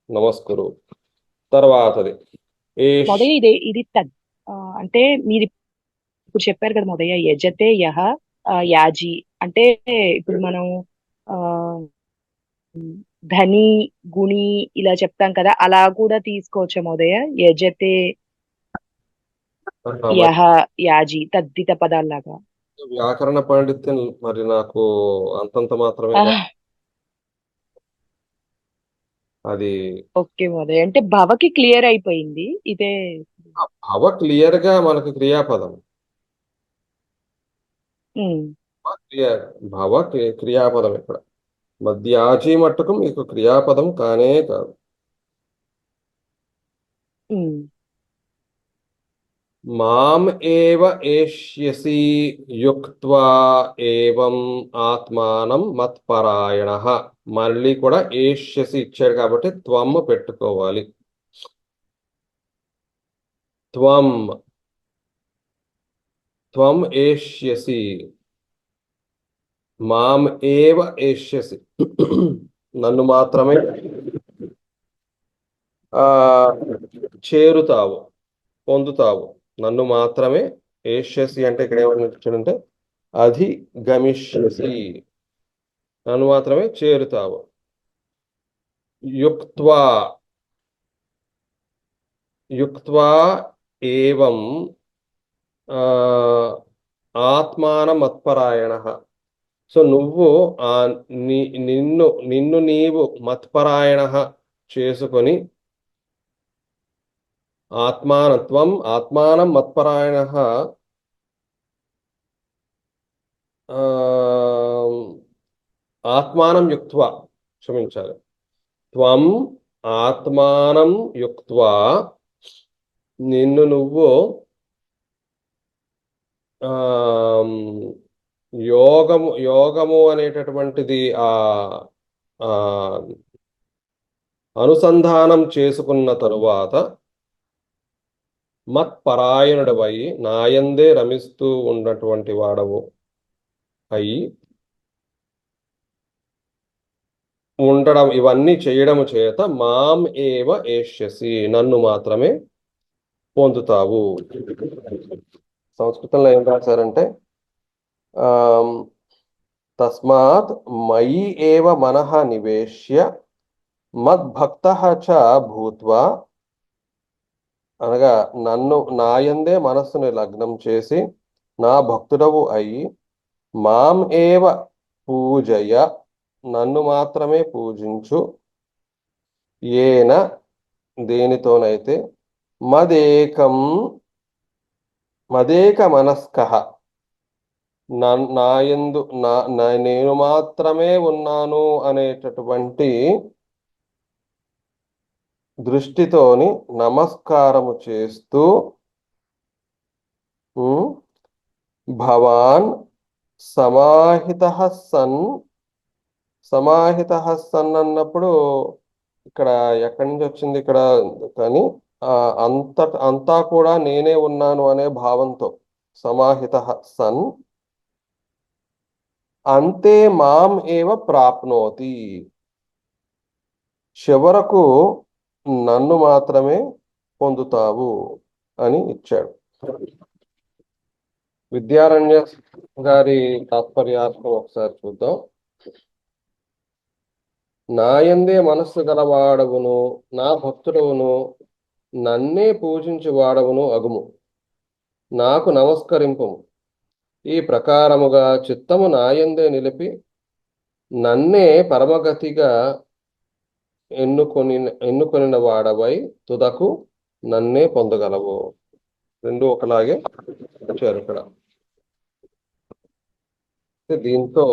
నమస్కురు. తర్వాతది మొదయ ఇది అంటే మీరు ఇప్పుడు చెప్పారు కదా మొదయ, యజతే యహ యాజీ అంటే ఇప్పుడు మనం ఆ ధని గుణి ఇలా చెప్తాం కదా, అలా కూడా తీసుకోవచ్చా మొదయ? యజతే యహ యాజీ తద్దిత పదాల్లాగా. వ్యాకరణ పాండిత్యం మరి నాకు అంతంత మాత్రమే అది. ఓకే మోదయ, అంటే భవకి క్లియర్ అయిపోయింది ఇదే. భవ క్లియర్ గా మనకు క్రియాపదం. భవ క్రియాపదం ఇక్కడ. మద్యాజీ మట్టుకు మీకు క్రియాపదం కానే కాదు. మాం ఏవ ఏష్యసి యుక్త్వా ఏవం ఆత్మానం మత్పరాయణః. మళ్ళీ కూడా ఏష్యసి ఇచ్చాడు కాబట్టి త్వం పెట్టుకోవాలి. త్వం త్వం ఏష్యసి, మాం ఏవ ఏష్యసి. నన్ను మాత్రమే చేరుతావు, పొందుతావు. నన్ను మాత్రమే ఏష్యసి అంటే ఇక్కడ ఏమనిచ్చాడంటే అధిగమిష్యసి, నన్ను మాత్రమే చేరుతావు. యుక్త్వా, యుక్త్వా ఏవం ఆత్మానం మత్పరాయణః. సో నువ్వు నిన్ను నీవు మత్పరాయణః చేసుకొని, ఆత్మానం మత్పరాయణః ఆత్మానం యుక్త్వా, క్షమించాలి. త్వం ఆత్మానం యుక్త్వా, నిన్ను నువ్వు యోగము అనేటటువంటిది అనుసంధానం చేసుకున్న తరువాత మత్పరాయణుడవై నాయందే రమిస్తూ ఉన్నటువంటి వాడవు అయి ఉండడం, ఇవన్నీ చేయడము చేత మాం ఏవ ఏష్యసి, నన్ను మాత్రమే పొందుతావు. సంస్కృతంలో ఏం రాశారంటే తస్మాత్ మయి ఏవ మనః నివేశ్య మద్భక్తః చ భూత్వా, అనగా నాయందే మనస్సుని లగ్నం చేసి నా భక్తుడవు అయి, మాం ఏవ పూజయ, నన్ను మాత్రమే పూజించు, ఏన దేనితోనైతే మదేక మనస్కః, నాయందు నేను మాత్రమే ఉన్నాను అనేటటువంటి దృష్టితోని నమస్కారము చేస్తూ ఉమ్, భవాన్ సమాహిత సన్ అన్నప్పుడు ఇక్కడ ఎక్కడి నుంచి వచ్చింది ఇక్కడ కానీ ఆ అంతా కూడా నేనే ఉన్నాను అనే భావంతో సమాహిత సన్ అంతే మాం ఏవ ప్రాప్నోతి చివరకు నన్ను మాత్రమే పొందుతావు అని ఇచ్చాడు. విద్యారణ్య గారి తాత్పర్యార్థం ఒకసారి చూద్దాం. నాయందే మనస్సు గలవాడవును నా భక్తుడవును నన్నే పూజించి వాడవును అగుము నాకు నమస్కరింపుము. ఈ ప్రకారముగా చిత్తము నాయందే నన్నే పరమగతిగా ఎన్నుకొనిన వాడవై తుదకు నన్నే పొందగలవు. రెండు ఒకలాగే వచ్చారు ఇక్కడ. దీంతో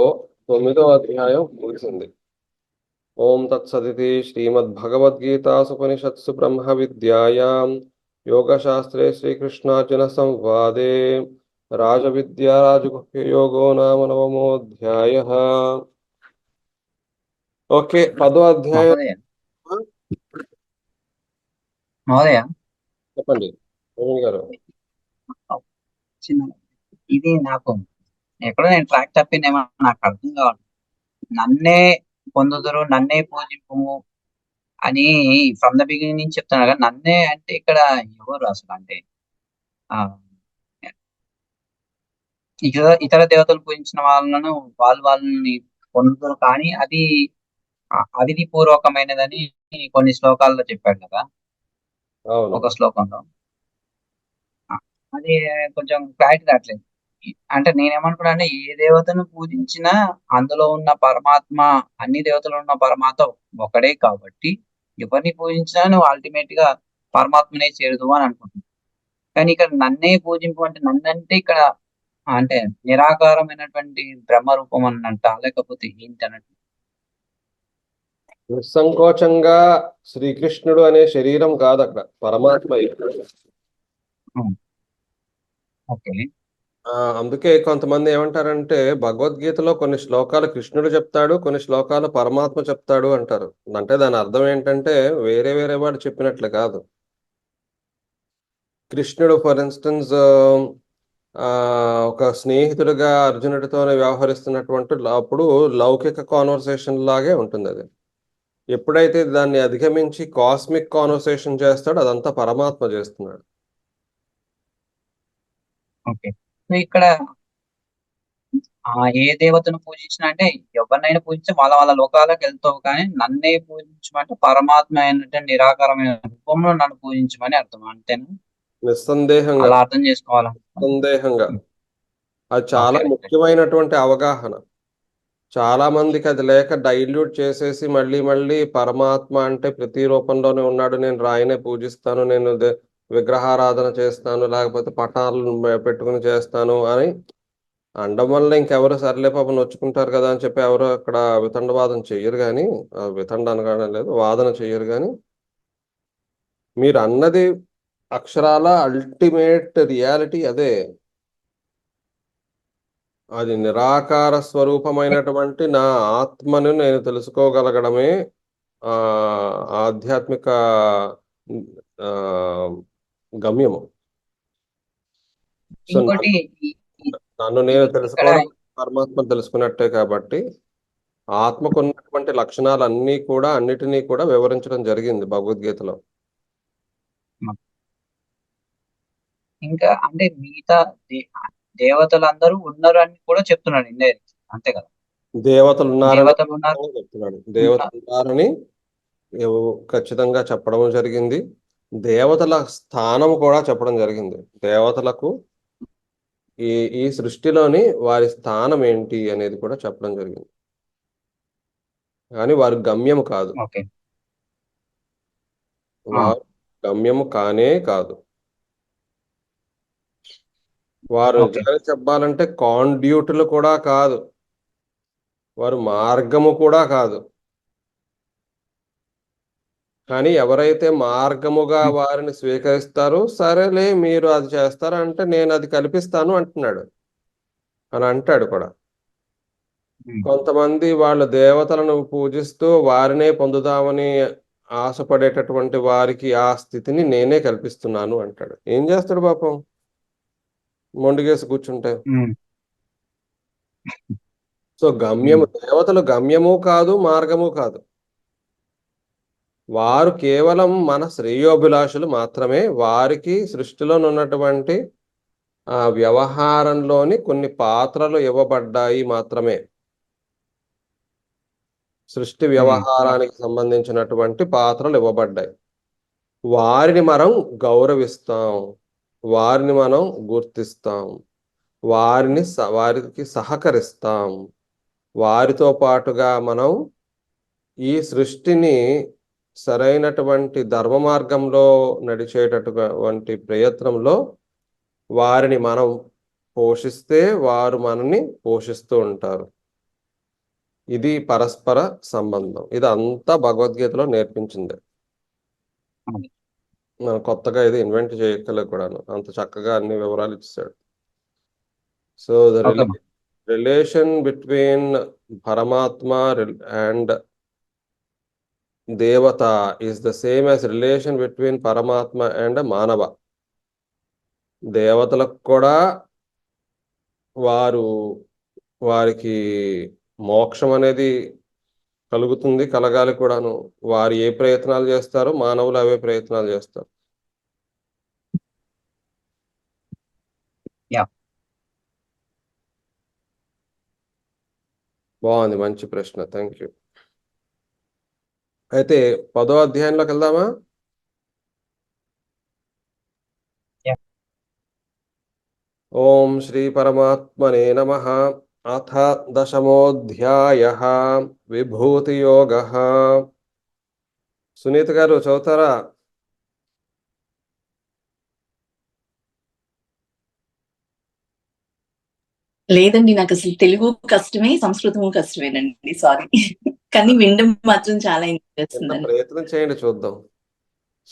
9వ అధ్యాయం ముగిసింది. ఓం తత్సదితి శ్రీమద్భగవద్గీతాసుపనిషత్సు బ్రహ్మ విద్యాయాం యోగశాస్త్రే శ్రీకృష్ణార్జున సంవాదే రాజవిద్యా రాజగుహ్యయోగో నామ 9వ అధ్యాయః. ఓకే, 10వ అధ్యాయం మహోదయ చెప్పండి ప్రవీణ్ గారు. చిన్న ఇది నాకు ఎక్కడో నేను ట్రాక్ తప్పిందేమో నాకు అర్థం కావాలి. నన్నే పొందుదురు నన్నే పూజింపుము అని ఫ్రమ్ ద బిగినింగ్ నుంచి చెప్తున్నారు కదా. నన్నే అంటే ఇక్కడ ఎవరు అసలు? అంటే ఆ ఇతర దేవతలు పూజించిన వాళ్ళను వాళ్ళని పొందుతారు, కానీ అది అవిధి పూర్వకమైనదని కొన్ని శ్లోకాల్లో చెప్పాడు కదా, అవును, ఒక శ్లోకంలో. అది కొంచెం క్లారిటీ రావట్లేదు. అంటే నేనేమనుకున్నా అంటే ఏ దేవతను పూజించినా అందులో ఉన్న పరమాత్మ, అన్ని దేవతలు ఉన్న పరమాత్మ ఒకడే కాబట్టి ఎవరిని పూజించినా నువ్వు అల్టిమేట్ గా పరమాత్మనే చేరుదు అని అనుకుంటున్నాను. కానీ ఇక్కడ నన్నే పూజింపు అంటే నన్నంటే ఇక్కడ అంటే నిరాకారమైనటువంటి బ్రహ్మ రూపం అన్నంట, లేకపోతే ఏంటి అన్నట్టు. నిస్సంకోచంగా శ్రీకృష్ణుడు అనే శరీరం కాదు అక్కడ, పరమాత్మ. ఓకే, అందుకే కొంతమంది ఏమంటారంటే భగవద్గీతలో కొన్ని శ్లోకాలు కృష్ణుడు చెప్తాడు, కొన్ని శ్లోకాలు పరమాత్మ చెప్తాడు అంటారు. అంటే దాని అర్థం ఏంటంటే వేరే వేరే వాడు చెప్పినట్లు కాదు. కృష్ణుడు ఫర్ ఇన్స్టెన్స్ ఒక స్నేహితుడిగా అర్జునుడితోనే వ్యవహరిస్తున్నటువంటి అప్పుడు లౌకిక కాన్వర్సేషన్ లాగే ఉంటుంది అది. ఎప్పుడైతే దాన్ని అధిగమించి కాస్మిక్ కాన్వర్సేషన్ చేస్తాడో అదంతా పరమాత్మ చేస్తున్నాడు. ఓకే. ఇక్కడ ఏ దేవతను పూజించినా అంటే ఎవరినైనా పూజించి వాళ్ళ వాళ్ళ లోకాలకు వెళ్తావు, కానీ నన్నే పూజించమంటే పరమాత్మ అయినటువంటి నిరాకారమైన రూపంలో నన్ను పూజించమని అర్థం, అంతేనా? నిస్సందేహంగా, అలా అర్థం చేసుకోవాలా? సందేహంగా అది చాలా ఓకే. ముఖ్యమైనటువంటి అవగాహన. చాలా మందికి అది లేక డైల్యూట్ చేసేసి మళ్ళీ మళ్ళీ పరమాత్మ అంటే ప్రతి రూపంలోనే ఉన్నాడు, నేను రాయినే పూజిస్తాను, నేను విగ్రహారాధన చేస్తాను, లేకపోతే పటాలను పెట్టుకుని చేస్తాను అని అండం వల్ల ఇంకెవరు సర్లే పాపం నొచ్చుకుంటారు కదా అని చెప్పి ఎవరు అక్కడ వితండవాదం చెయ్యరు. కానీ వితండ అనగానే లేదు, వాదన చెయ్యరు. కానీ మీరు అన్నది అక్షరాల అల్టిమేట్ రియాలిటీ అదే. అది నిరాకార స్వరూపమైనటువంటి నా ఆత్మను నేను తెలుసుకోగలగడమే ఆధ్యాత్మిక గమ్యము. సో ఇంకోటి నన్ను నేను ఇక్కడ తెలుసుకోవడం పరమాత్మను తెలుసుకున్నట్టే. కాబట్టి ఆత్మకున్నటువంటి లక్షణాలన్నీ కూడా అన్నిటినీ కూడా వివరించడం జరిగింది భగవద్గీతలో. ఇంకా అంటే మిగతా దేవతలందరూ ఉన్నారు అని కూడా చెప్తున్నాడు ఇండైరెక్ట్, అంతే కదా? దేవతలు ఉన్నారని చెప్తున్నాడు. దేవతలు ఉన్నారని ఖచ్చితంగా చెప్పడం జరిగింది. దేవతల స్థానం కూడా చెప్పడం జరిగింది. దేవతలకు ఈ సృష్టిలోని వారి స్థానం ఏంటి అనేది కూడా చెప్పడం జరిగింది. కానీ వారి గమ్యం కాదు, వారు గమ్యము కానే కాదు. వారు ఓకే. నిజంగా చెప్పాలంటే కాండ్యూటులు కూడా కాదు, వారు మార్గము కూడా కాదు. కానీ ఎవరైతే మార్గముగా హ్మ్. వారిని స్వీకరిస్తారో, సరేలే మీరు అది చేస్తారంటే నేను అది కల్పిస్తాను అంటున్నాడు అని అంటాడు కూడా. హ్మ్. కొంతమంది వాళ్ళ దేవతలను పూజిస్తూ వారినే పొందుదామని ఆశపడేటటువంటి వారికి ఆ స్థితిని నేనే కల్పిస్తున్నాను అంటాడు. ఏం చేస్తాడు పాపం మొండిగేసి కూర్చుంటే? హ్మ్. సో హ్మ్. దేవతలు గమ్యము కాదు, మార్గము కాదు. వారు కేవలం మన శ్రేయోభిలాషులు మాత్రమే. వారికి సృష్టిలో ఉన్నటువంటి ఆ వ్యవహారంలోని కొన్ని పాత్రలు ఇవ్వబడ్డాయి మాత్రమే. సృష్టి హ్మ్. వ్యవహారానికి సంబంధించినటువంటి పాత్రలు ఇవ్వబడ్డాయి. వారిని మనం గౌరవిస్తాం, వారిని మనం గుర్తిస్తాం, వారికి సహకరిస్తాం. వారితో పాటుగా మనం ఈ సృష్టిని సరైనటువంటి ధర్మ మార్గంలో నడిచేటటువంటి ప్రయత్నంలో వారిని మనం పోషిస్తే వారు మనని పోషిస్తూ ఉంటారు. ఇది పరస్పర సంబంధం. ఇది అంతా భగవద్గీతలో నేర్పించింది. అది. మనం కొత్తగా ఇది ఇన్వెంట్ చేయక్కర్లే కూడాను. అంత చక్కగా అన్ని వివరాలు ఇచ్చాడు. సో ద ఓకే అమ్మా. రిలేషన్ బిట్వీన్ పరమాత్మ అండ్ దేవత is the same as relation between పరమాత్మ అండ్ మానవ. దేవతలకు కూడా వారు వారికి మోక్షం అనేది కలుగుతుంది, కలగాలి కూడాను. వారు ఏ ప్రయత్నాలు చేస్తారో మానవులు అవే ప్రయత్నాలు చేస్తారు. యా. బాగుంది, మంచి ప్రశ్న, థ్యాంక్ యూ. అయితే 10వ అధ్యాయంలోకి వెళ్దామా? యా. ఓం శ్రీ పరమాత్మనే నమః. అథ 10మోऽధ్యాయః విభూతియోగః. సునీత గారు చదువుతారా? లేదండి, నాకు అసలు తెలుగు కష్టమే, సంస్కృతము కష్టమేనండి, సారీ. కానీ వినడం మాత్రం చాలా ఎంజాయ్ ఎంత చేస్తుందండి. ప్రయత్నం చేయండి చూద్దాం.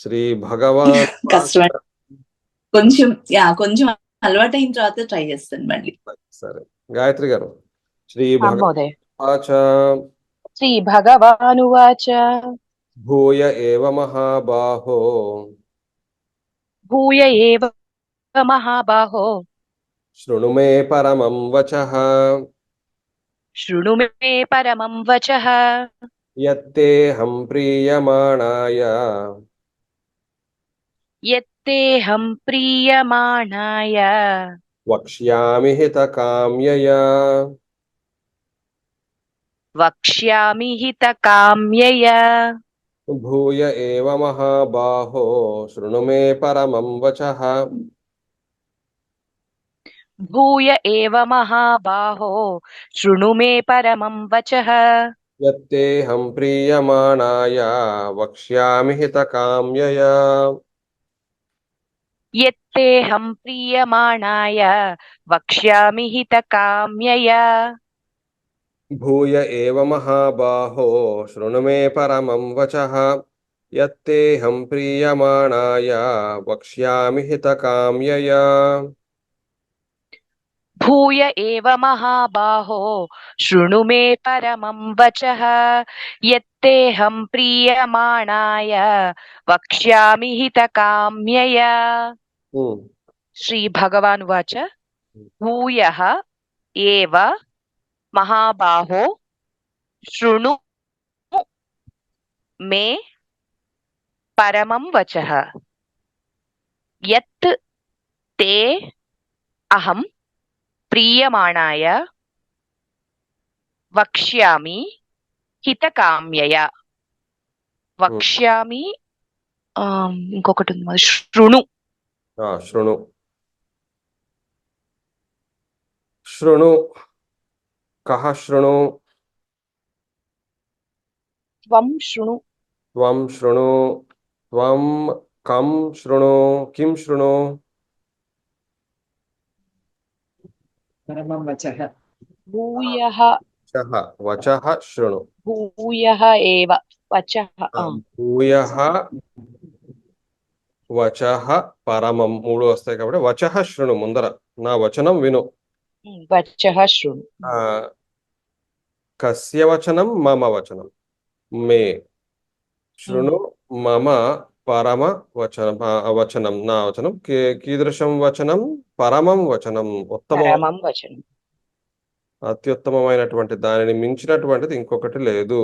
శ్రీ భగవాన్ కష్టమే, కొంచెం అలవాటు అయిన తర్వాత ట్రై చేస్తాను మళ్ళీ. సరే, గాయత్రి గారు. శ్రీ మహోదయ. భగవాచ శ్రీ భగవానువాచ భూయ ఏవ మహాబాహో భూయ ఏవ మహాబాహో శృణు మే పరమం వచః శృణు మే పరమం వచః యత్తేహం ప్రీయమాణాయ యత్తేహం ప్రీయమాణాయ వక్ష్యామి హితకామ్యయా. వక్ష్యామి హితకామ్యయా. భూయ ఏవ మహాబాహో శృణు మే పరమం వచః భూయ ఏవ మహాబాహో శృణు మే పరమం వచః యత్తేహం ప్రీయమాణాయ వక్ష్యామి హితకామ్యయా. యత్తేహం ప్రీయమాణాయ వక్ష్యామి హితకామ్యయా. భూయ ఏవ మహాబాహో శృణు మే పరమం వచః యత్తేహం ప్రీయమాణాయ వక్ష్యామి హితకామ్యయా. భూయ ఏవ మహాబాహో శృణు మే పరమం వచః యత్తేహం ప్రీయమాణాయ వక్ష్యామి హితకామ్యయా. శ్రీ భగవానువాచ భూయః ఏవ మహాబాహో శృణు మే పరమం వచః యత్ తే అహం ప్రీయమాణాయ వక్ష్యామి హితకామ్యయా. వక్ష్యామి ఇంకొకటి ఉంది మరి, శృణు. శృణు. శృణు. కః శృణు? త్వం శృణు. త్వం శృణు. త్వం కం శృణు? కిం శృణు? పరమం వచః. భూయః వచః వచః శృణు. భూయః ఏవ వచః భూయః వచః పరమం 3 వస్తాయి కాబట్టి వచః శృణు ముందర నా వచనం విను. వచః శృణు. ఆ కస్య వచనం మమ వచనం మే శృణు మమ పరమ వచనం వచనం నా వచనం కీదృశం వచనం పరమం వచనం ఉత్తమ పరమం వచనం. అత్యుత్తమమైనటువంటి దానిని మించినటువంటిది ఇంకొకటి లేదు.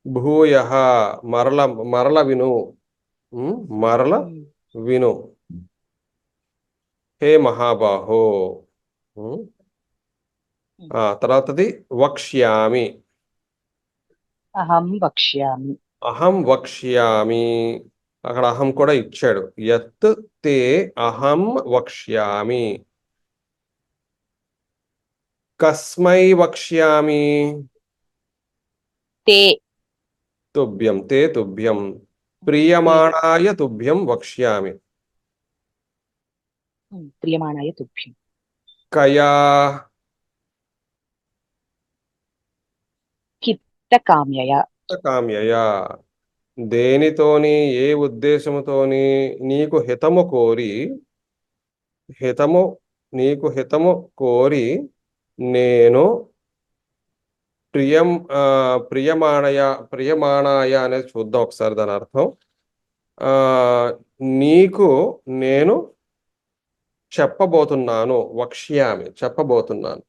భూయః మరల విను. మరల విను హే మహాబాహో. తర్వాతది వక్ష్యామి. అహం వక్ష్యామి. అహం వక్ష్యామి అక్కడ అహం కూడా ఇచ్చాడు. యత్ తే అహం వక్ష్యామి. కస్మై వక్ష్యామి. తే తుభ్యం తే తుభ్యం ప్రియమాణాయ తుభ్యం వక్ష్యామి. ప్రియమాణాయ తుభ్యం. కయా కామ్యయ. కామ్యయా దేనితోని ఏ ఉద్దేశముతోని నీకు హితము కోరి నేను ప్రియమాణాయ అనేది చూద్దాం ఒకసారి దాని అర్థం. నీకు నేను చెప్పబోతున్నాను. వక్ష్యామి చెప్పబోతున్నాను.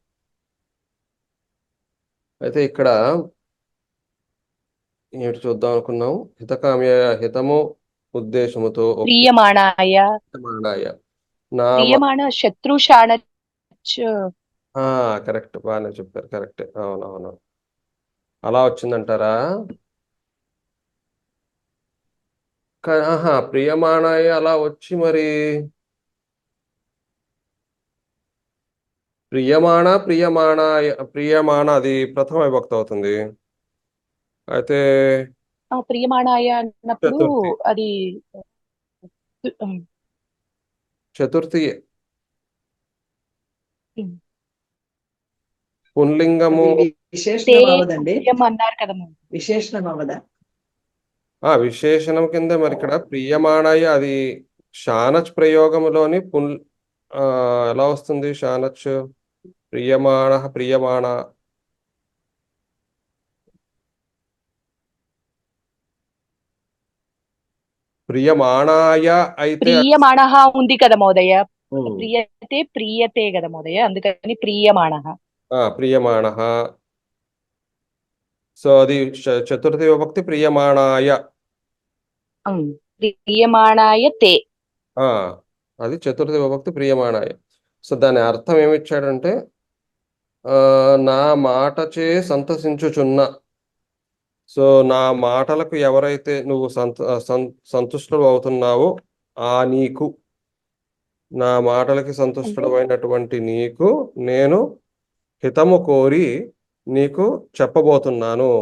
అయితే ఇక్కడ ఏమిటి చూద్దాం అనుకున్నాం? హితకామ్య హితము ఉద్దేశముతో ప్రియమాణాయ. నా ప్రియమాణ శత్రుషాణ. కరెక్ట్, బాగానే చెప్పారు. కరెక్ట్, అవునవును. అలా వచ్చిందంటారా? ప్రియమాణాయ అలా వచ్చి మరి ప్రియమాణ అది ప్రథమ విభక్తి అవుతుంది. అయితే ప్రియమాణాయ అన్నప్పుడు చతుర్థి. అది చతుర్థి పుంలింగము. విశేషణం అవదండి, అన్నారు కదా. విశేషణం అవదా? విశేషణం కింద మరి ఇక్కడ ప్రియమాణాయ అది షానచ్ ప్రయోగములోని ఎలా వస్తుంది? షానచ్ ప్రియమాణ ప్రియమాణాయ అయితే ప్రియమాణ ఉంది కదా మహోదయ. ప్రియతే కదా మహోదయ, అందుకని ప్రియమాణ. ప్రియమాణ. సో అది చతుర్థి విభక్తి ప్రియమాణాయ. ప్రియమాణాయ తే. అది చతుర్థి విభక్తి ప్రియమాణాయ. సో దాని అర్థం ఏమిచ్చాడంటే నా మాటచే సంతసించుచున్న. సో నా మాటలకు ఎవరైతే నువ్వు సంతుష్టుడు అవుతున్నావో నీకు, నా మాటలకి సంతుష్టుడు అయినటువంటి నీకు నేను హితము కోరి నీకు చెప్పబోతున్నాను.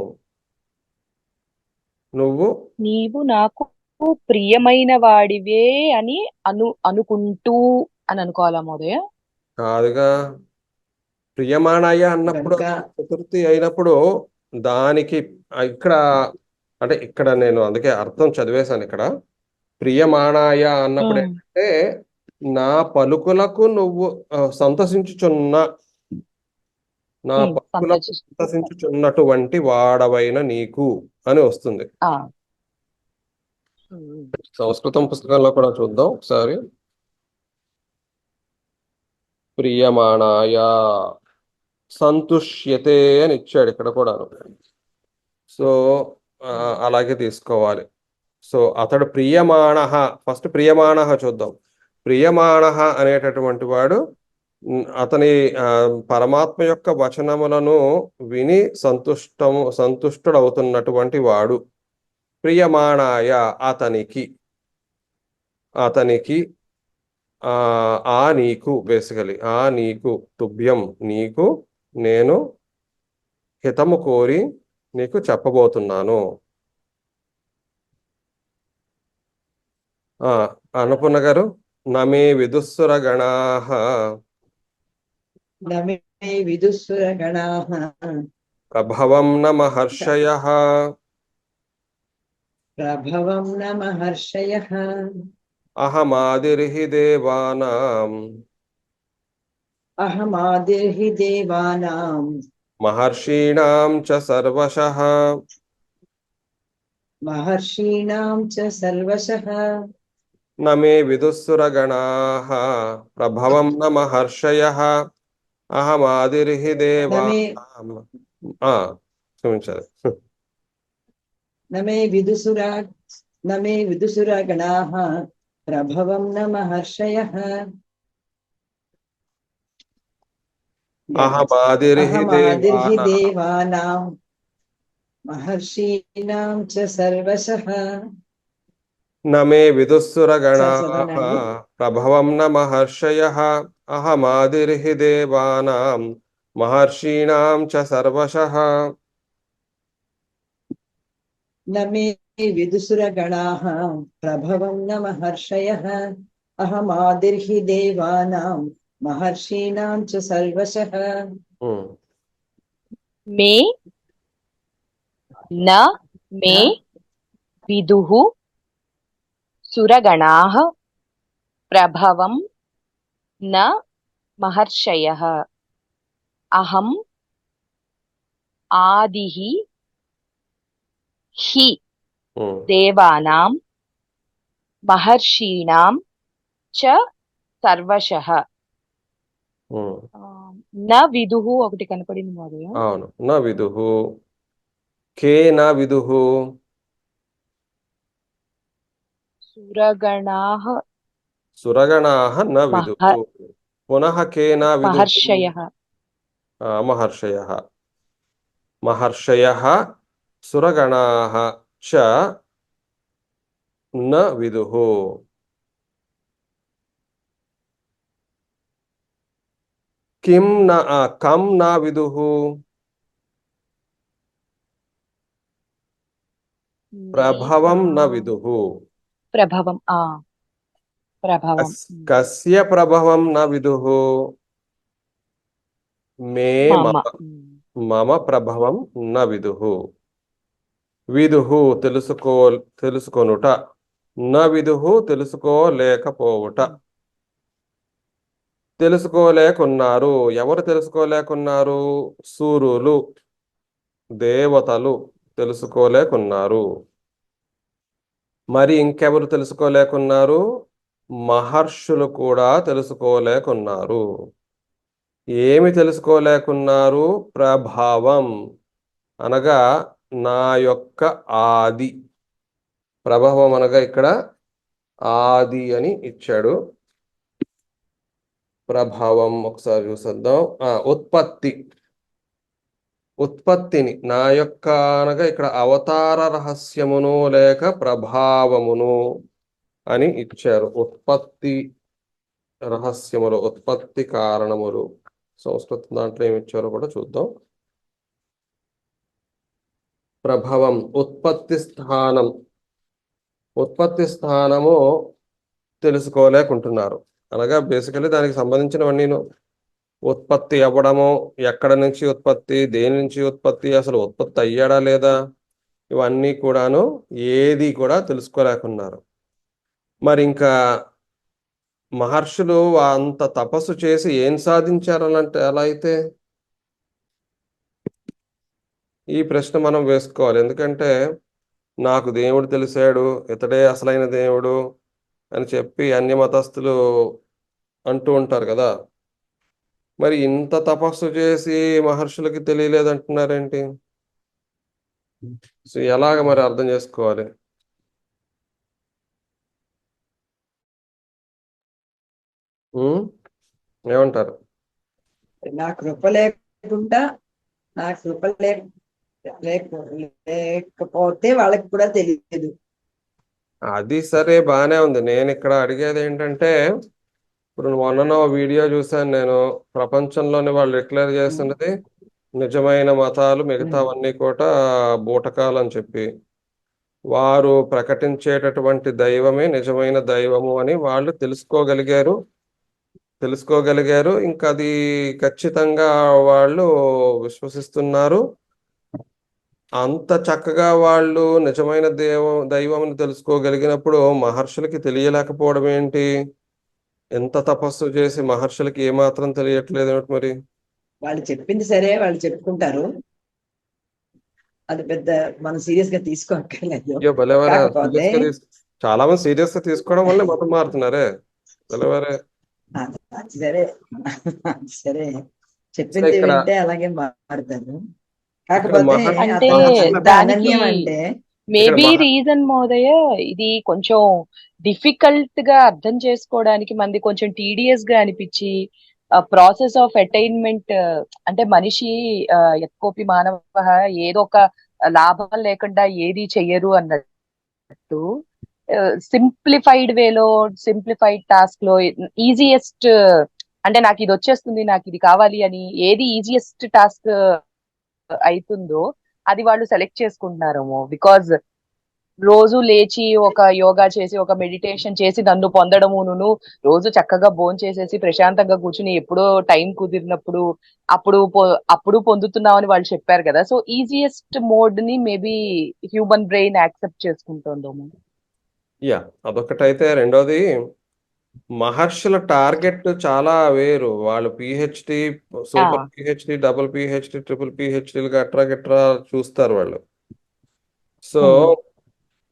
నీవు నాకు ప్రియమైన వాడివే అని అనుకుంటూ అని అనుకోవాలా మోదయ? కాదుగా, ప్రియమాణాయ అన్నప్పుడు చతుర్థి అయినప్పుడు దానికి ఇక్కడ అంటే ఇక్కడ నేను అందుకే అర్థం చదివేశాను. ఇక్కడ ప్రియమాణాయ అన్నప్పుడు ఏంటంటే నా పలుకులకు నువ్వు సంతసించుచున్న, నా పలుకులకు సంతసించుచున్నటువంటి వాడవైన నీకు అని వస్తుంది. సంస్కృతం పుస్తకంలో కూడా చూద్దాం ఒకసారి. ప్రియమాణాయ సంతుష్యతే అని ఇచ్చాడు ఇక్కడ కూడా. సో అలాగే తీసుకోవాలి. సో అతడు ప్రియమాణ, ఫస్ట్ ప్రియమాణ చూద్దాం. ప్రియమాణ అనేటటువంటి వాడు అతని పరమాత్మ యొక్క వచనములను విని సంతుష్టుడవుతున్నటువంటి వాడు. ప్రియమాణాయ అతనికి నీకు బేసికలీ నీకు తుభ్యం నీకు నేను హితము కోరి నీకు చెప్పబోతున్నాను. అన్నపూర్ణ గారు, నమే విదుస్సుర గణాః न मे विदुःसुरगणाः ప్రభవం న మహర్షయః प्रभवं न महर्षयः అహమాదిర్హి దేవానాం अहमादिर्हि देवानां మహర్షీణాం చ సర్వశః महर्षीणां च सर्वशः న మే విదుస్సురగణాః ప్రభవం న మహర్షయః అహమాదిర్హి न मे దేవానాం క్షమించాలి न मे विदुसुरगणाः प्रभवं न महर्षयः అహమాదిర్హి अहमादिर्हि దేవానాం देवानां महर्षीणां च सर्वशः న మే విదుస్సురగణాః చదవనండి. ప్రభవం న మహర్షయః అహమాదిర్హి దేవానాం మహర్షీణాం చ సర్వశః न मे विदुसुरगणाः प्रभवं न महर्षयः अहमादिर्हि देवानां महर्षीणां च सर्वशः మే న మే విదుః సురగణాః ప్రభవం న మహర్షయః అహం ఆదిః హి దేవానాం మహర్షీణాం చ సర్వశః. న విదుః ఒకటి కనపడింది మాధుర్య. అవును న విదుః కే న విదుః సురగణాః సురగణాః న విదుః పునః కే న విదుః మహర్షయః మహర్షయః మహర్షయః సురగణాః చ న విదుః కిం న కం న విదుః ప్రభవం న విదుః ప్రభవం ప్రభవం కస్య ప్రభవం న విదుః మే మమ మమ ప్రభవం న విదుః విదుః తెలుసుకొనుట న విదుః తెలుసుకోలేకపోవుట తెలుసుకోలేకున్నారు ఎవరు తెలుసుకోలేకున్నారు సూరులు దేవతలు తెలుసుకోలేకున్నారు మరి ఇంకెవరు తెలుసుకోలేకున్నారు మహర్షులు కూడా తెలుసుకోలేకున్నారు ఏమి తెలుసుకోలేకున్నారు ప్రభావం అనగా నా యొక్క ఆది ప్రభావం అనగా ఇక్కడ ఆది అని ఇచ్చాడు ప్రభావం ఒకసారి చూసేద్దాం ఉత్పత్తిని నా యొక్క అనగా ఇక్కడ అవతార రహస్యమును లేక ప్రభావమును అని ఇచ్చారు ఉత్పత్తి రహస్యములు ఉత్పత్తి కారణములు సంస్కృతం దాంట్లో ఏమి ఇచ్చారో కూడా చూద్దాం ప్రభావం ఉత్పత్తి స్థానము తెలుసుకోలేకుంటున్నారు అనగా బేసికలీ దానికి సంబంధించినవన్నీ ఉత్పత్తి అవ్వడము ఎక్కడ నుంచి ఉత్పత్తి దేని నుంచి ఉత్పత్తి అసలు ఉత్పత్తి అయ్యాడా లేదా ఇవన్నీ కూడాను ఏది కూడా తెలుసుకోలేకున్నారు మరి ఇంకా మహర్షులు అంత తపస్సు చేసి ఏం సాధించారనంటే ఎలా అయితే ఈ ప్రశ్న మనం వేసుకోవాలి ఎందుకంటే నాకు దేవుడు తెలిసాడు ఇతడే అసలైన దేవుడు అని చెప్పి అన్య మతస్థులు అంటూ ఉంటారు కదా మరి ఇంత తపస్సు చేసి మహర్షులకి తెలియలేదంటున్నారేంటి సో ఎలాగ మరి అర్థం చేసుకోవాలి ఏమంటారు నా కృప లేకుండా నా కృప లేకపోతే వాళ్ళకి కూడా తెలియదు అది సరే బానే ఉంది నేను ఇక్కడ అడిగేది ఏంటంటే ఇప్పుడు మొన్న వీడియో చూసాను నేను ప్రపంచంలోని వాళ్ళు డిక్లేర్ చేస్తున్నది నిజమైన మతాలు మిగతావన్నీ కూడా బూటకాలు అని చెప్పి వారు ప్రకటించేటటువంటి దైవమే నిజమైన దైవము అని వాళ్ళు తెలుసుకోగలిగారు తెలుసుకోగలిగారు. ఇంకా అది ఖచ్చితంగా వాళ్ళు విశ్వసిస్తున్నారు. అంత చక్కగా వాళ్ళు నిజమైన దైవంని తెలుసుకోగలిగినప్పుడు మహర్షులకి తెలియలేకపోవడం ఏంటి? ఎంత తపస్సు చేసి మహర్షులకి ఏమాత్రం తెలియట్లేదు ఏమిటి మరి? వాళ్ళు చెప్పింది సరే, వాళ్ళు చెప్పుకుంటారు, అది పెద్ద మనం సీరియస్ గా తీసుకోక్కర్లేదు. అయ్యో భలేవారే, కాకపోతే సీరియస్ గా చాలా మంది సీరియస్ గా తీసుకోవడం వల్లే మతం మారుతున్నారే. భలేవారే. అది సరే, అది సరే, సో చెప్పింది ఇక్కడ వింటే అలాగే మారుతారు. ఇక్కడ కాకపోతే ఆ అంటే తపస్సు ఎంత దానికి అనన్యం అంటే ఇక్కడ మేబీ రీజన్ మోదయ, ఇది కొంచెం డిఫికల్ట్ గా అర్థం చేసుకోవడానికి మంది కొంచెం టీడియస్ గా అనిపించి ప్రాసెస్ ఆఫ్ అటైన్మెంట్, అంటే మనిషి ఎత్కోపి మానవ ఏదో ఒక లాభం లేకుండా ఏది చెయ్యరు అన్నట్టు సింప్లిఫైడ్ వేలో, సింప్లిఫైడ్ టాస్క్ లో ఈజియెస్ట్, అంటే నాకు ఇది వచ్చేస్తుంది, నాకు ఇది కావాలి అని ఏది ఈజియెస్ట్ టాస్క్ అవుతుందో అది వాళ్ళు సెలెక్ట్ చేసుకుంటున్నారేమో. బికాజ్ రోజు లేచి ఒక యోగా చేసి ఒక మెడిటేషన్ చేసి నన్ను పొందడమును, రోజు చక్కగా భోంచేసేసి చేసేసి ప్రశాంతంగా కూర్చుని ఎప్పుడో టైం కుదిరినప్పుడు అప్పుడు పొందుతున్నామని వాళ్ళు చెప్పారు కదా. సో ఈజియెస్ట్ మోడ్ ని మేబీ హ్యూమన్ బ్రెయిన్ యాక్సెప్ట్ చేసుకుంటుందేమో. యా, అదొకటైతే రెండోది మహర్షుల టార్గెట్ చాలా వేరు. వాళ్ళు PhD, super PhD, double PhD, triple పిహెచ్డీలు గట్రా గట్రా చూస్తారు వాళ్ళు. సో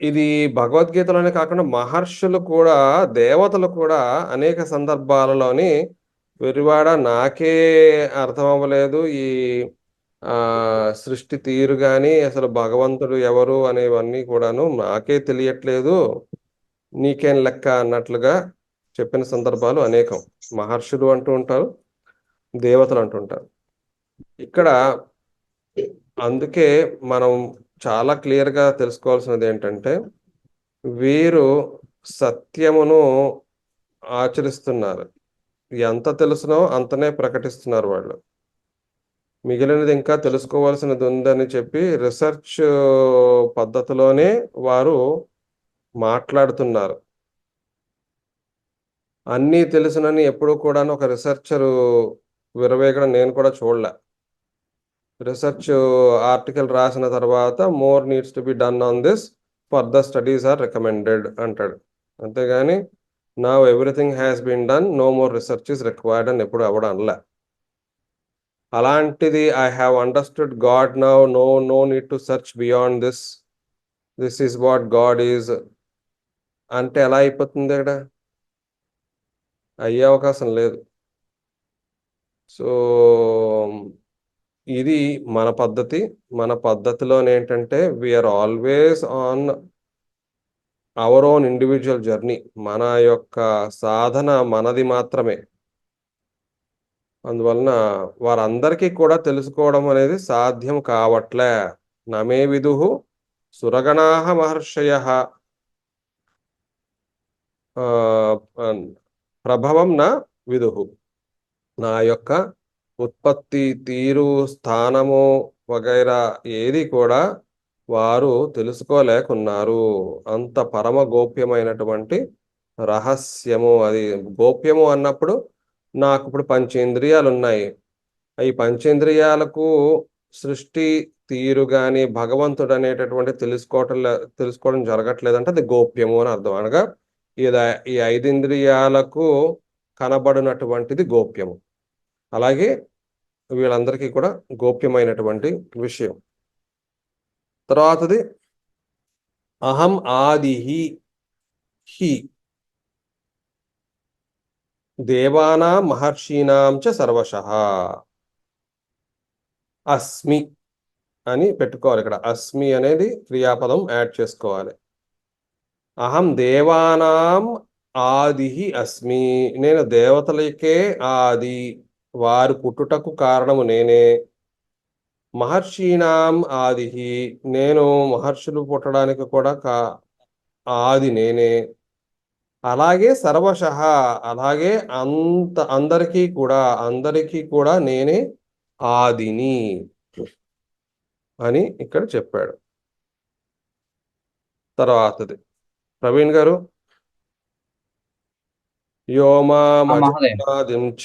ఇది భగవద్గీతలోనే కాకుండా మహర్షులు కూడా, దేవతలు కూడా అనేక సందర్భాలలోని వెరివాడ నాకే అర్థం అవ్వలేదు ఈ సృష్టి తీరు గాని, అసలు భగవంతుడు ఎవరు అనేవన్నీ కూడాను నాకే తెలియట్లేదు, నీకేం లెక్క అన్నట్లుగా చెప్పిన సందర్భాలు అనేకం. మహర్షులు అంటూ ఉంటారు, దేవతలు అంటుంటారు. ఇక్కడ అందుకే మనం చాలా క్లియర్గా తెలుసుకోవాల్సినది ఏంటంటే, వీరు సత్యమును ఆచరిస్తున్నారు. ఎంత తెలుసునో అంతనే ప్రకటిస్తున్నారు వాళ్ళు. మిగిలినది ఇంకా తెలుసుకోవాల్సినది ఉందని చెప్పి రీసెర్చ్ పద్ధతిలోనే వారు మాట్లాడుతున్నారు. అన్నీ తెలుసునని ఎప్పుడు కూడా ఒక రీసెర్చరు విరవేగడం నేను కూడా చూడలే. రీసెర్చ్ ఆర్టికల్ రాసిన తర్వాత more needs to be done on this, further studies are recommended అంటాడు. అంతేగాని now everything has been done, no more research is required అని ఎప్పుడు అవ్వడం అనలే. అలాంటిది I have understood God now, no need to search beyond this is what God is అంటే ఎలా అయిపోతుంది? ఇక్కడ అయ్యే అవకాశం లేదు. సో ఇది మన పద్ధతి. మన పద్ధతిలోనే ఏంటంటే we are always on our own individual journey. మన యొక్క సాధన మనది మాత్రమే. అందువలన వారందరికీ కూడా తెలుసుకోవడం అనేది సాధ్యం కావట్లే. నమే విదుహు సురగణాహ మహర్షయ ప్రభవం నా విదుహు. నా యొక్క ఉత్పత్తి తీరు, స్థానము వగైరా ఏది కూడా వారు తెలుసుకోలేకున్నారు. అంత పరమ గోప్యమైనటువంటి రహస్యము అది. గోప్యము అన్నప్పుడు నాకు ఇప్పుడు పంచేంద్రియాలు ఉన్నాయి. ఈ పంచేంద్రియాలకు సృష్టి తీరు గాని భగవంతుడు అనేటటువంటి తెలుసుకోవడం జరగట్లేదంటే అది గోప్యము అని అర్థం. అనగా ఈ 5 ఇంద్రియాలకు కనబడినటువంటిది గోప్యము. అలాగే వీళ్ళందరికీ కూడా గోప్యమైనటువంటి విషయం. తర్వాతది అహం ఆదిహి హి దేవానాం మహర్షీనాం చ సర్వశః. అస్మి అని పెట్టుకోవాలి. ఇక్కడ అస్మి అనేది క్రియాపదం యాడ్ చేసుకోవాలి. అహం దేవానాం ఆదిహి అస్మి. నేను దేవతలకే ఆది, వారు పుట్టుటకు కారణము నేనే. మహర్షీనాం ఆదిహి, నేను మహర్షులు పుట్టడానికి కూడా ఆది నేనే. అలాగే సర్వశః, అలాగే అందరికీ కూడా నేనే ఆదిని అని ఇక్కడ చెప్పాడు. తర్వాతది ప్రవీణ్ గారు. యో మహోదయ మామజనాదిం చ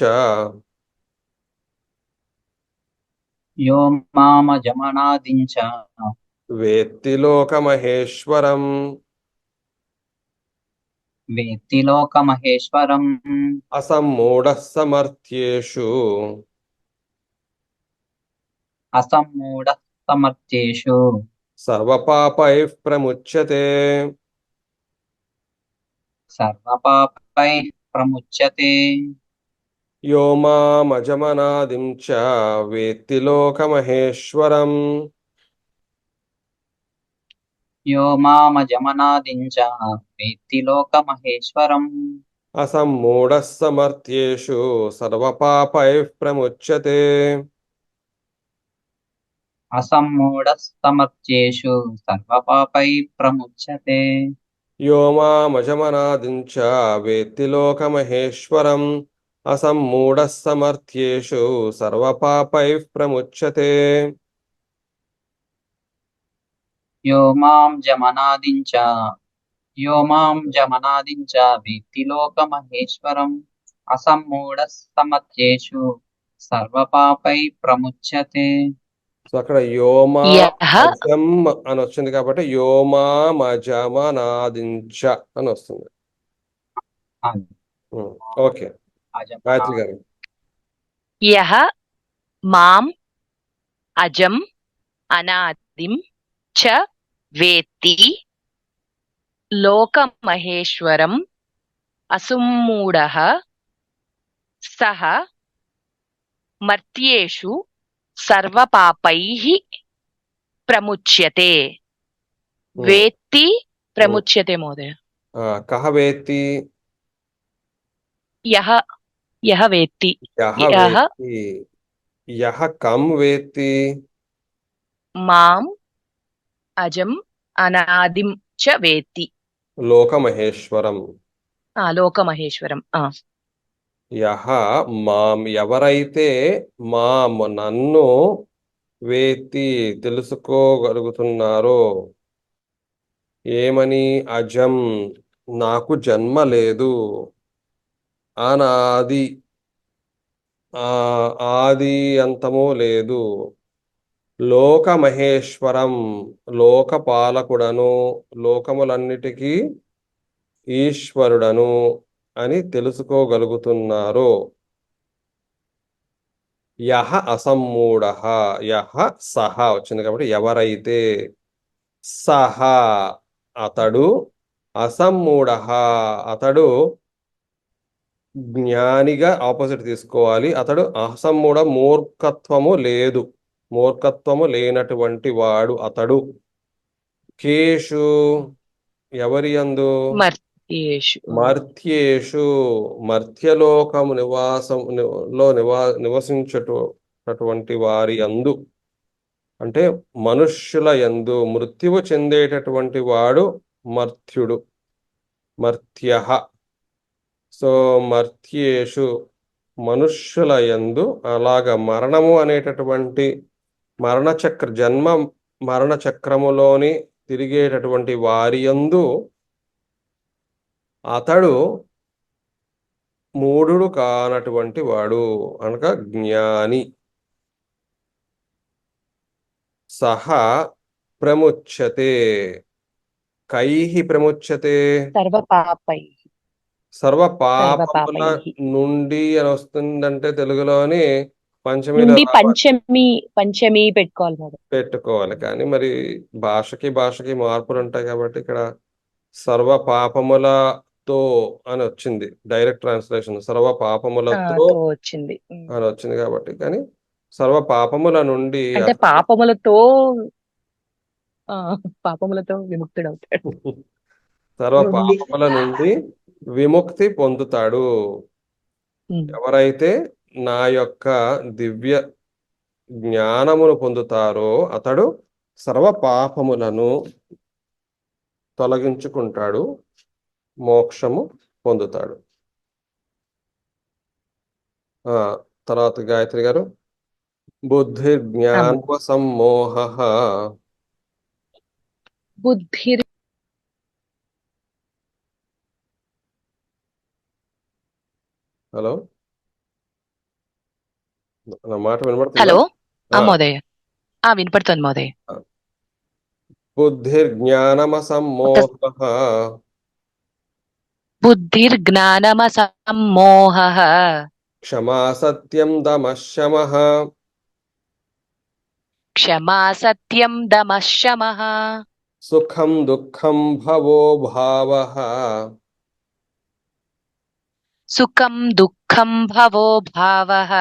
యో మామజమనాదించ వేత్తి లోకమహేశ్వరం వేత్తి లోకమహేశ్వరం అసమ్మూఢః సమర్థ్యేషు అసమ్మూఢః సమర్థ్యేషు సర్వపాపైః ప్రముచ్యతే. సర్వపాపైః ప్రముచ్యతే. యో మామజమనాదిం చ వేత్తి లోకమహేశ్వరం యో మామజమనాదించ వేత్తి లోకమహేశ్వరం అసమ్మూఢః సమర్థ్యేషు సర్వపాపైః ప్రముచ్యతే. అసమ్మూఢః సమర్థ్యేషు సర్వపాపైః ప్రముచ్యతే. యో మామజమనాదిం చ వేత్తి లోకమహేశ్వరం అసమ్మూఢః సమర్థ్యేషు సర్వపాపైః ప్రముచ్యతే. యో మాం జమనాదించ వేత్తి లోకమహేశ్వరం అసమ్మూఢః సమర్థ్యేషు సర్వపాపైః ప్రముచ్యతే. సో అక్కడ యోమా యః అజం అని వచ్చింది కాబట్టి యోమామజమనాదించ అని వస్తుంది. ఓకే గాయత్రి గారు. యః మాం అజం అనాదిం చ వేత్తి లోకమహేశ్వరం అసమ్మూఢః సః మర్త్యేషు సర్వపాపైః ప్రముచ్యతే. వేత్తి ప్రముచ్యతే మహోదయ. కహ వేత్తి యః వేత్తి యహ యః వేత్తి యహ కం వేత్తి మాం అజం అనాదిం చ వేత్తి లోకమహేశ్వరం. లోకమహేశ్వరం. యహ మాం ఎవరైతే మాం నన్ను వేత్తి తెలుసుకోగలుగుతున్నారో ఏమని అజం నాకు జన్మ లేదు అనాది ఆది అంతము లేదు లోకమహేశ్వరం లోకపాలకుడను లోకములన్నిటికీ ఈశ్వరుడను అని తెలుసుకోగలుగుతున్నారు. యహ అసమ్మూఢః యహ సహ వచ్చింది కాబట్టి ఎవరైతే సహ అతడు అసమ్మూఢః అతడు జ్ఞానిగా ఆపోజిట్ తీసుకోవాలి. అతడు అసమ్మూఢ మూర్ఖత్వము లేదు మూర్ఖత్వము లేనటువంటి వాడు అతడు. కేషు ఎవరి యందు మర్త్యేషు మర్త్యేషు మర్త్యలోకము నివసించేటటువంటి వారి యందు అంటే మనుష్యుల యందు మృత్యువు చెందేటటువంటి వాడు మర్త్యుడు మర్త్యః. సో మర్త్యేషు మనుష్యుల యందు అలాగ మరణము అనేటటువంటి జన్మ మరణ చక్రములోని తిరిగేటటువంటి వారి యందు అతడు మూఢుడు కానటువంటి వాడు అనగా జ్ఞాని. సహ ప్రముచ్యతే కైః ప్రముచ్యతే సర్వపాపైః సర్వ పాపముల సర్వపాపైః నుండి అని వస్తుందంటే తెలుగులోని పంచమిలో నుండి పంచమి పెట్టుకోవాలి మహోదయ. పెట్టుకోవాలి. కానీ మరి భాషకి మార్పులు ఉంటాయి కాబట్టి ఇక్కడ సర్వ పాపములతో అని వచ్చింది డైరెక్ట్ ట్రాన్స్లేషన్. సర్వ పాపములతో తో వచ్చింది. అని వచ్చింది కాబట్టి కానీ సర్వ పాపముల నుండి అంటే అతడు పాపములతో విముక్తుడవుతాడు. సర్వ నుండి. పాపముల నుండి విముక్తి పొందుతాడు. ఎవరైతే నా యొక్క దివ్య జ్ఞానమును పొందుతారో అతడు సర్వ పాపములను తొలగించుకుంటాడు మోక్షము పొందుతాడు. తర్వాత గాయత్రి గారు. బుద్ధిర్జ్ఞాన సమ్మోహః బుద్ధిర్ హలో, నా మాట వినబడుతుందా? హలో ఆ, మహోదయ వినపడుతోంది మహోదయ. బుద్ధిర్జ్ఞానమసమ్మోహః బుద్ధిర్జ్ఞానమసమ్మోహః క్షమా సత్యం దమః శమః క్షమా సత్యం దమః శమః సుఖం దుఃఖం భవో భావః సుఖం దుఃఖం భవో భావః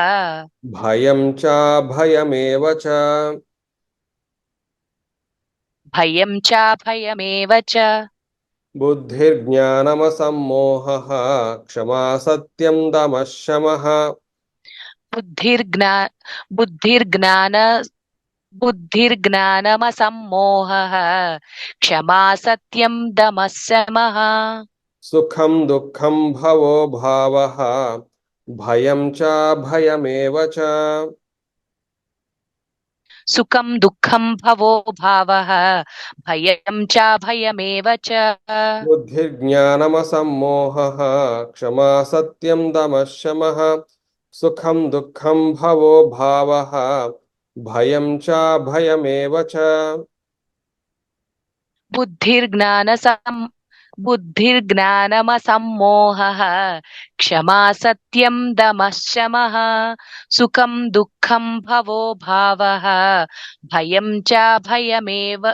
భయం చ భయమేవ చ భయం చ భయమేవ చ బుద్ధిర్జ్ఞానమసమ్మోహః క్షమా సత్యం దమః శమః బుద్ధిర్జ్ఞా బుద్ధిర్జ్ఞాన బుద్ధిర్జ్ఞానమసమ్మోహః క్షమా సత్యం దమః శమః సుఖం దుఃఖం భవో భావః భయం చ భయమేవ చ సుఖం దుఃఖం భవో భావః భయం చ భయమేవ చ బుద్ధిర్జ్ఞానమసమ్మోహః క్షమా సత్యం దమః శమః సుఖం దుఃఖం భవో భావః భయం చ భయమేవ చ బుద్ధిర్జ్ఞానమసమ్మోహః క్షమా సత్యం దమః శమః సుఖం దుఃఖం భవో భావః భయం చ భయమేవ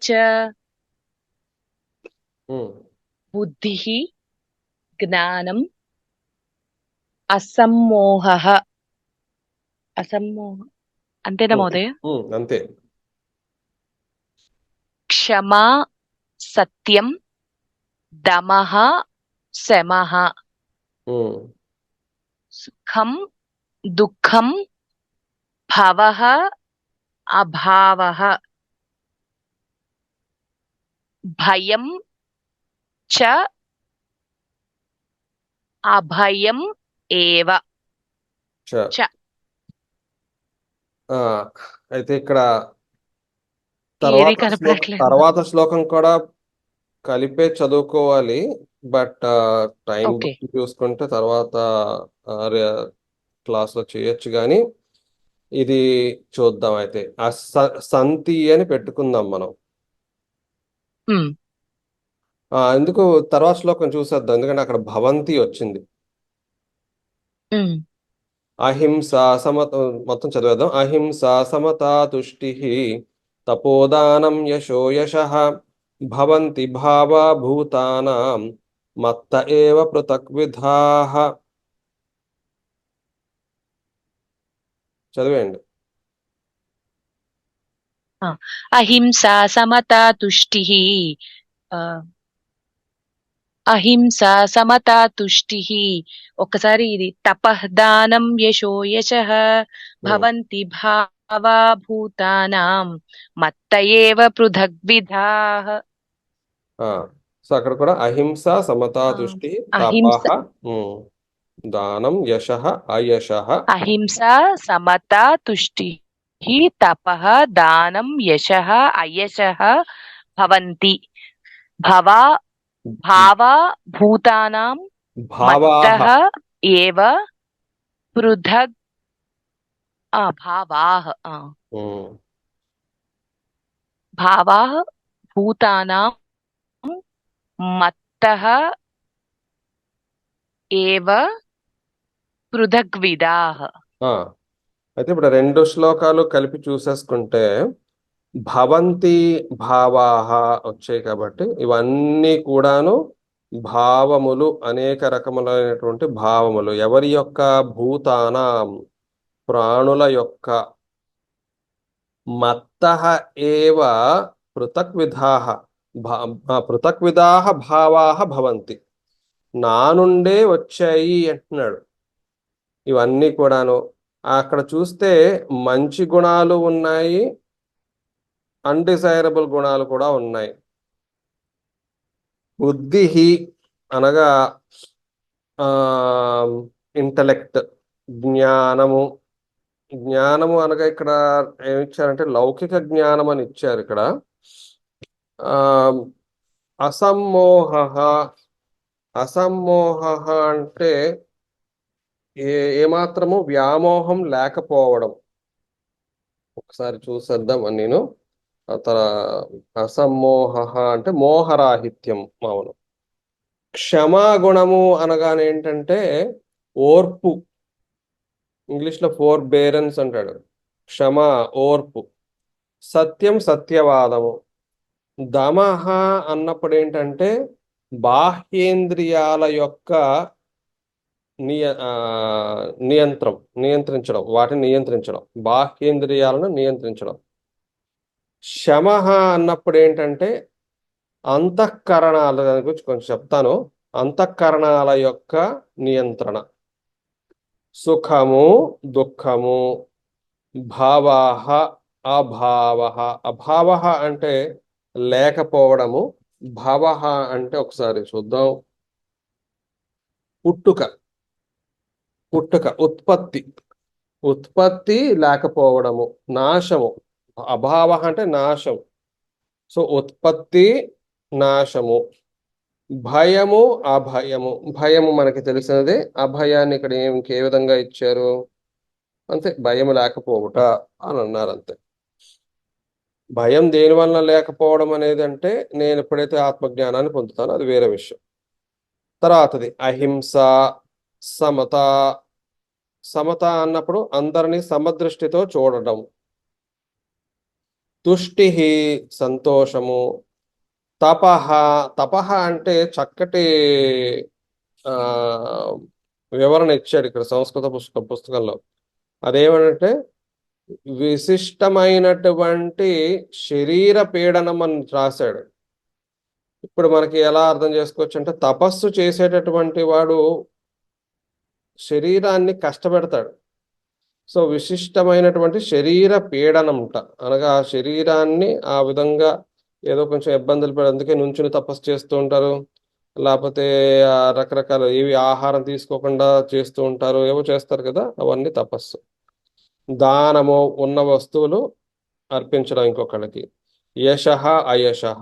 చ. బుద్ధిః జ్ఞానం అసమ్మోహః అంతేనా మహోదయ? అంతే. క్షమా సత్యం దమః శమః సుఖం దుఃఖం భవః అభావః భయం చ అభయం ఏవ చ. చ. అయితే ఇక్కడ ఏది కనపడట్లేదు. తర్వాత శ్లోకం కూడా కలిపే చదువుకోవాలి. But time okay. చూసుకుంటే తర్వాత క్లాస్ లో చేయొచ్చు, కానీ ఇది చూద్దాం. అయితే ఆ సంతి అని పెట్టుకుందాం మనం. ఎందుకు తర్వాత శ్లోకం చూసేద్దాం, ఎందుకంటే అక్కడ భవంతి వచ్చింది. అహింసా సమత మొత్తం చదివేద్దాం. అహింసా సమతా తుష్టి తపోదానం యశో యశః భవంతి భావా భూతానాం మత్త ఏవ పృథక్ విధాః. చదివేయండి. అహింసా సమతా తుష్టిః అహింసా సమతా తుష్టిః. ఒక్కసారి ఇది తపః దానం యశో యశః భవంతి భావా భూతానాం మత్త ఏవ పృథగ్విధాః. సో అక్కడ కూడా అహింస సమతా తుష్టి అహింస తపః దానం యశః అయశః. అహింసా సమతా తుష్టిః తపః దానం యశః అయశః భవంతి భావా భూతానాం మత్తః ఏవ పృథగ్ భావాః భావాః భూతానాం మత్తః ఏవ పృథగ్విదాః. అయితే ఇప్పుడు రెండు శ్లోకాలు కలిపి చూసేసుకుంటే భవంతి భావాహ వచ్చాయి కాబట్టి ఇవన్నీ కూడాను భావములు, అనేక రకములైనటువంటి భావములు. ఎవరి యొక్క? భూతానాం, ప్రాణుల యొక్క. మత్తః ఏవ పృథక్ విధాః పృథక్ విధాః భావాః భవంతి. నా నుండే వచ్చాయి అంటున్నాడు. ఇవన్నీ కూడాను అక్కడ చూస్తే మంచి గుణాలు ఉన్నాయి, అన్డిజైరబుల్ గుణాలు కూడా ఉన్నాయి. బుద్ధి అనగా ఇంటలెక్ట్, జ్ఞానము. జ్ఞానము అనగా ఇక్కడ ఏమిచ్చారంటే లౌకిక జ్ఞానం అని ఇచ్చారు ఇక్కడ. అసమ్మోహ అంటే ఏమాత్రము వ్యామోహం లేకపోవడం. ఒకసారి చూసేద్దాం నేను. అసమ్మోహ అంటే మోహరాహిత్యం. అవును. క్షమాగుణము అనగానే ఏంటంటే ఓర్పు. ఇంగ్లీష్ లో ఫోర్ బేరెన్స్ అంటాడు. క్షమ, ఓర్పు. సత్యం, సత్యవాదము. దమహ అన్నప్పుడు ఏంటంటే బాహ్యేంద్రియాల యొక్క నియంత్రించడం, వాటిని నియంత్రించడం, బాహ్యేంద్రియాలను నియంత్రించడం. శమః అన్నప్పుడు ఏంటంటే అంతఃకరణాల దాని గురించి కొంచెం చెప్తాను. అంతఃకరణాల యొక్క నియంత్రణ. సుఖము, దుఃఖము, భావాహ, అభావః. అభావః అంటే లేకపోవడము. భావః అంటే ఒకసారి చూద్దాం. పుట్టుక, ఉత్పత్తి. ఉత్పత్తి లేకపోవడము, నాశము. అభావ అంటే నాశం. సో ఉత్పత్తి, నాశము. భయము, అభయము. భయము మనకి తెలిసినదే. అభయాన్ని ఇక్కడ ఇంకే విధంగా ఇచ్చారు? అంతే, భయం లేకపోవుట అని అన్నారు అంతే. భయం దేని వల్ల లేకపోవడం అనేది అంటే నేను ఎప్పుడైతే ఆత్మజ్ఞానాన్ని పొందుతానో అది వేరే విషయం. తర్వాతది అహింస, సమత. సమత అన్నప్పుడు అందరినీ సమదృష్టితో చూడడం. తుష్టి, సంతోషము. తపహ. తపహ అంటే చక్కటి ఆ వివరణ ఇచ్చాడు ఇక్కడ సంస్కృత పుస్తకంలో. అదేమంటే విశిష్టమైనటువంటి శరీర పీడనం అని రాశాడు. ఇప్పుడు మనకి ఎలా అర్థం చేసుకోవచ్చు అంటే తపస్సు చేసేటటువంటి వాడు శరీరాన్ని కష్టపెడతాడు. సో విశిష్టమైనటువంటి శరీర పీడనంట అనగా ఆ శరీరాన్ని ఆ విధంగా ఏదో కొంచెం ఇబ్బందులు పడి, అందుకే నుంచుని తపస్సు చేస్తూ ఉంటారు. లేకపోతే రకరకాల ఏవి ఆహారం తీసుకోకుండా చేస్తూ ఉంటారు, ఏవో చేస్తారు కదా, అవన్నీ తపస్సు. దానము, ఉన్న వస్తువులు అర్పించడం ఇంకొకళ్ళకి. యశః, అయశః.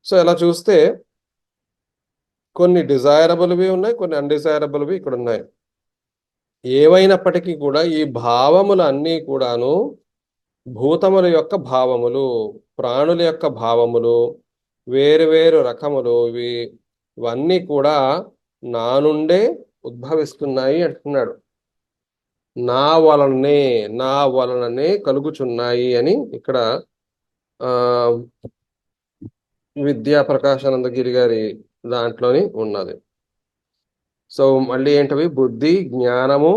సో ఇలా చూస్తే కొన్ని డిజైరబుల్వి ఉన్నాయి, కొన్ని అన్డిజైరబుల్వి ఇక్కడ ఉన్నాయి. ఏవైనప్పటికీ కూడా ఈ భావములు అన్నీ కూడాను భూతముల యొక్క భావములు, ప్రాణుల యొక్క భావములు, వేరు వేరు రకములు. ఇవన్నీ కూడా నా నుండే ఉద్భవిస్తున్నాయి అంటున్నాడు. నా వలననే కలుగుచున్నాయి అని ఇక్కడ ఆ విద్యా ప్రకాశానందగిరి గారి దాంట్లోని ఉన్నది. సో మళ్ళీ ఏంటవి? బుద్ధి, జ్ఞానము,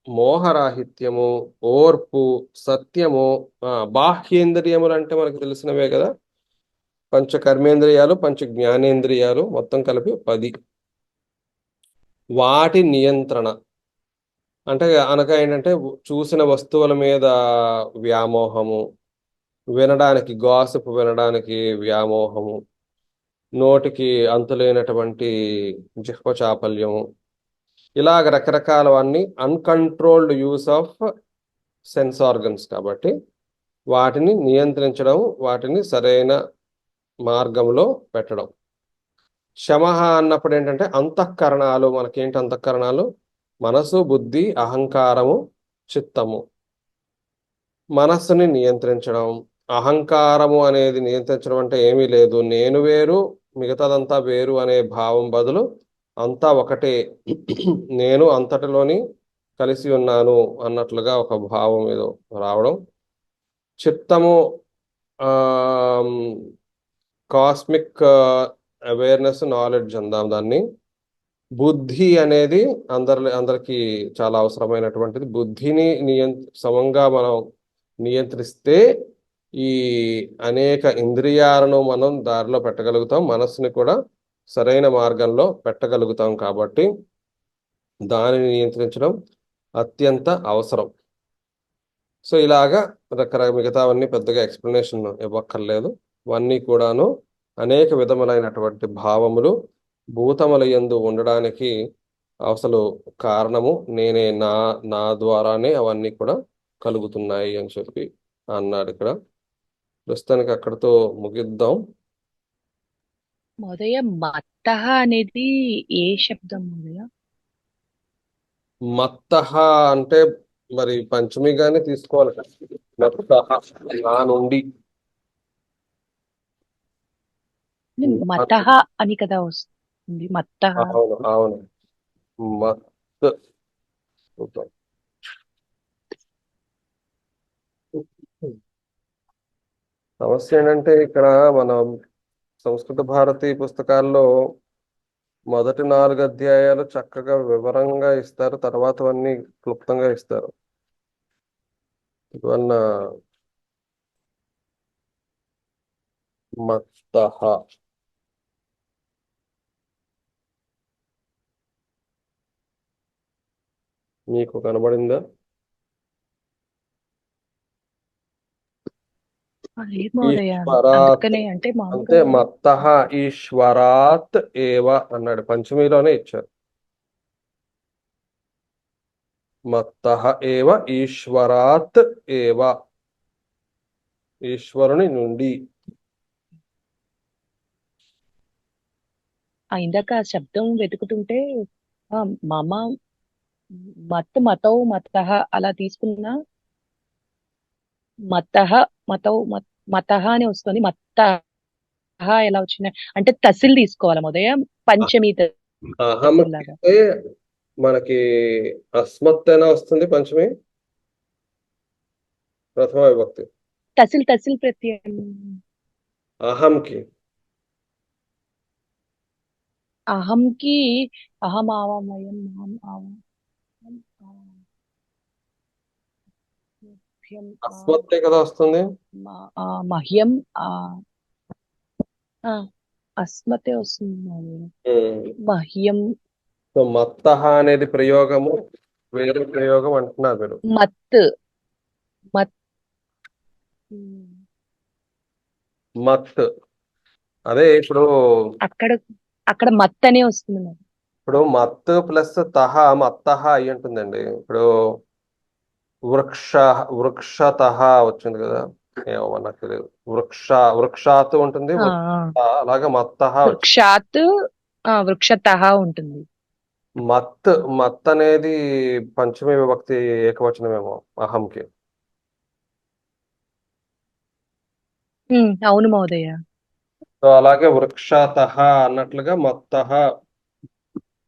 మోహరాహిత్యము, ఓర్పు, సత్యము. బాహ్యేంద్రియములు అంటే మనకు తెలిసినవే కదా, పంచ కర్మేంద్రియాలు, పంచ జ్ఞానేంద్రియాలు, మొత్తం కలిపి 10. వాటి నియంత్రణ అంటే అనగా ఏంటంటే చూసిన వస్తువుల మీద వ్యామోహము, వినడానికి గాసిప్ వినడానికి వ్యామోహము, నోటికి అంతులేనటువంటి జిహ్వ చాపల్యము, ఇలాగ రకరకాలవన్నీ uncontrolled use of sense organs. కాబట్టి వాటిని నియంత్రించడం, వాటిని సరైన మార్గంలో పెట్టడం. శమః అన్నప్పుడు ఏంటంటే అంతఃకరణాలు. మనకేంటి అంతఃకరణాలు? మనసు, బుద్ధి, అహంకారము, చిత్తము. మనస్సుని నియంత్రించడం. అహంకారము అనేది నియంత్రించడం అంటే ఏమీ లేదు, నేను వేరు మిగతాదంతా వేరు అనే భావం బదులు అంతా ఒకటే, నేను అంతటిలోని కలిసి ఉన్నాను అన్నట్లుగా ఒక భావం ఏదో రావడం. చిత్తము కాస్మిక్ అవేర్నెస్, నాలెడ్జ్ అందాం దాన్ని. బుద్ధి అనేది అందరికి చాలా అవసరమైనటువంటిది. బుద్ధిని సమంగా మనం నియంత్రిస్తే ఈ అనేక ఇంద్రియాలను మనం దారిలో పెట్టగలుగుతాం, మనస్సుని కూడా సరైన మార్గంలో పెట్టగలుగుతాం. కాబట్టి దానిని నియంత్రించడం అత్యంత అవసరం. సో ఇలాగా మిగతావన్నీ పెద్దగా ఎక్స్ప్లెనేషన్ ఇవ్వక్కర్లేదు. ఇవన్నీ కూడాను అనేక విధములైనటువంటి భావములు భూతముల యందు ఉండడానికి అసలు కారణము నేనే. నా ద్వారానే అవన్నీ కూడా కలుగుతున్నాయి అని చెప్పి అన్నాడు ఇక్కడ. ప్రస్తుతానికి అక్కడితో ముగిద్దాం. మహోదయ, మత్తః అనేది ఏ శబ్దం మహోదయ? మత్తహ అంటే మరి పంచమిగానే తీసుకోవాలి కదా. మత్తహ నా నుండి. మతః అని కదా వస్తుంది. మత్తః. అవును అవును. మత్ చూద్దాం. సమస్య ఏంటంటే ఇక్కడ మనం సంస్కృత భారతి పుస్తకాల్లో మొదటి 4 అధ్యాయాలు చక్కగా వివరంగా ఇస్తారు, తర్వాతవన్నీ క్లుప్తంగా ఇస్తారు. ఇవన్న మత్తహ మీకు కనబడిందా? లేదు మహోదయ. ఈశ్వరాత్ అందుకనే అంటే అంటే మామూలుగా మత్తహ ఈశ్వరాత్ ఏవ అన్నాడు, పంచమిలోనే ఇచ్చారు. మత్తహ ఏవ ఈశ్వరాత్ ఏవ, ఈశ్వరుని నుండి. ఇందాక ఆ శబ్దం వెతుకుతుంటే మమ మతౌ మతః అలా తీసుకున్నా మతః మతః అని వస్తుంది. మత్తః ఎలా వచ్చింది అంటే తసిల్ తీసుకోవాలి మోదయ. పంచమి తసిల్ లాగా. అహమకితే మనకి అస్మత్ అయినా వస్తుంది పంచమి, ప్రథమ విభక్తి. తసిల్ ప్రత్యయం. అహంకి అహంకి అహం ఆవామయం అహం ఆవం అస్మత్తే కదా వస్తుంది. మహ్యం అస్మతే వస్తుంది మోదయ. మహ్యం సో మత్తహ అనేది ప్రయోగము, వేరే ప్రయోగం అంటున్నారు మీరు. మత్ మత్ మత్ అదే ఇప్పుడు అక్కడ మత్ అనే వస్తుంది మరి. ఇప్పుడు మత్ ప్లస్ తహ మత్తహ అయి ఉంటుందండి. ఇప్పుడు వృక్షతహ వచ్చింది కదా, ఏమో నాకు తెలియదు. వృక్షాత్ ఉంటుంది, అలాగా మత్తహ వచ్చింది. వృక్షాత్ వృక్షతః ఉంటుంది. మత్ అనేది పంచమి విభక్తి ఏకవచనమేమో అహంకి. అవును మహోదయ. సో అలాగే వృక్షతహ అన్నట్లుగా మత్తహ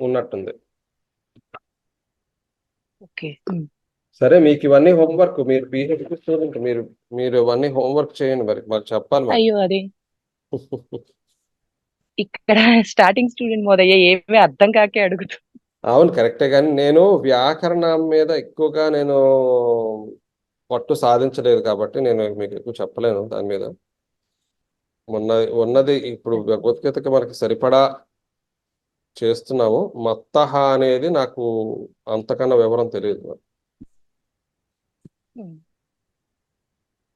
ఉన్నట్టుంది. ఓకే. సరే, మీకు ఇవన్నీ హోంవర్క్, మీరు పిహెచ్డి స్టూడెంట్, మీరు ఇవన్నీ హోంవర్క్ చేయండి, మరి మాకు చెప్పాలి మరి. అయ్యో అదే ఇక్కడ స్టార్టింగ్ స్టూడెంట్ మోదయ్య, ఏమీ అర్థం కాకే అడుగుతూ. అవును కరెక్టే, కానీ నేను వ్యాకరణం మీద ఎక్కువగా నేను పట్టు సాధించలేదు కాబట్టి నేను మీకు ఎక్కువ చెప్పలేను దాని మీద. ఉన్నది ఇప్పుడు భగవద్గీతకి మనకి సరిపడా చేస్తున్నాము. మత్తహ అనేది నాకు అంతకన్నా వివరం తెలియదు.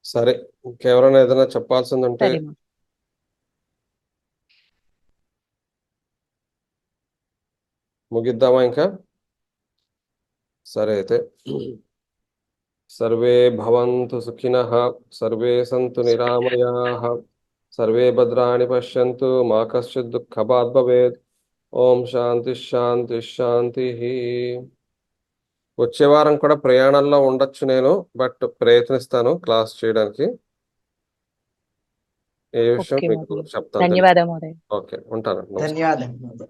సరే, ఇంకెవరైనా ఏదైనా చెప్పాల్సిందంటే సరే ముగిద్దామా ఇంకా? సరే అయితే, సర్వే భవంతు సుఖినః, సర్వే సంతు నిరామయాః, సర్వే భద్రాణి పశ్యంతు, మా కశ్చిత్ దుఃఖభాగ్ భవేత్. ఓం శాంతి శాంతి శాంతి. వచ్చే వారం కూడా ప్రయాణంలో ఉండొచ్చు నేను, బట్ ప్రయత్నిస్తాను క్లాస్ చేయడానికి. ఏ విషయం ఓకే మీకు మహోదయ. చెప్తాను. ధన్యవాదాలు మహోదయ. ఓకే, ఉంటాను. నమస్కారం. ధన్యవాదాలు.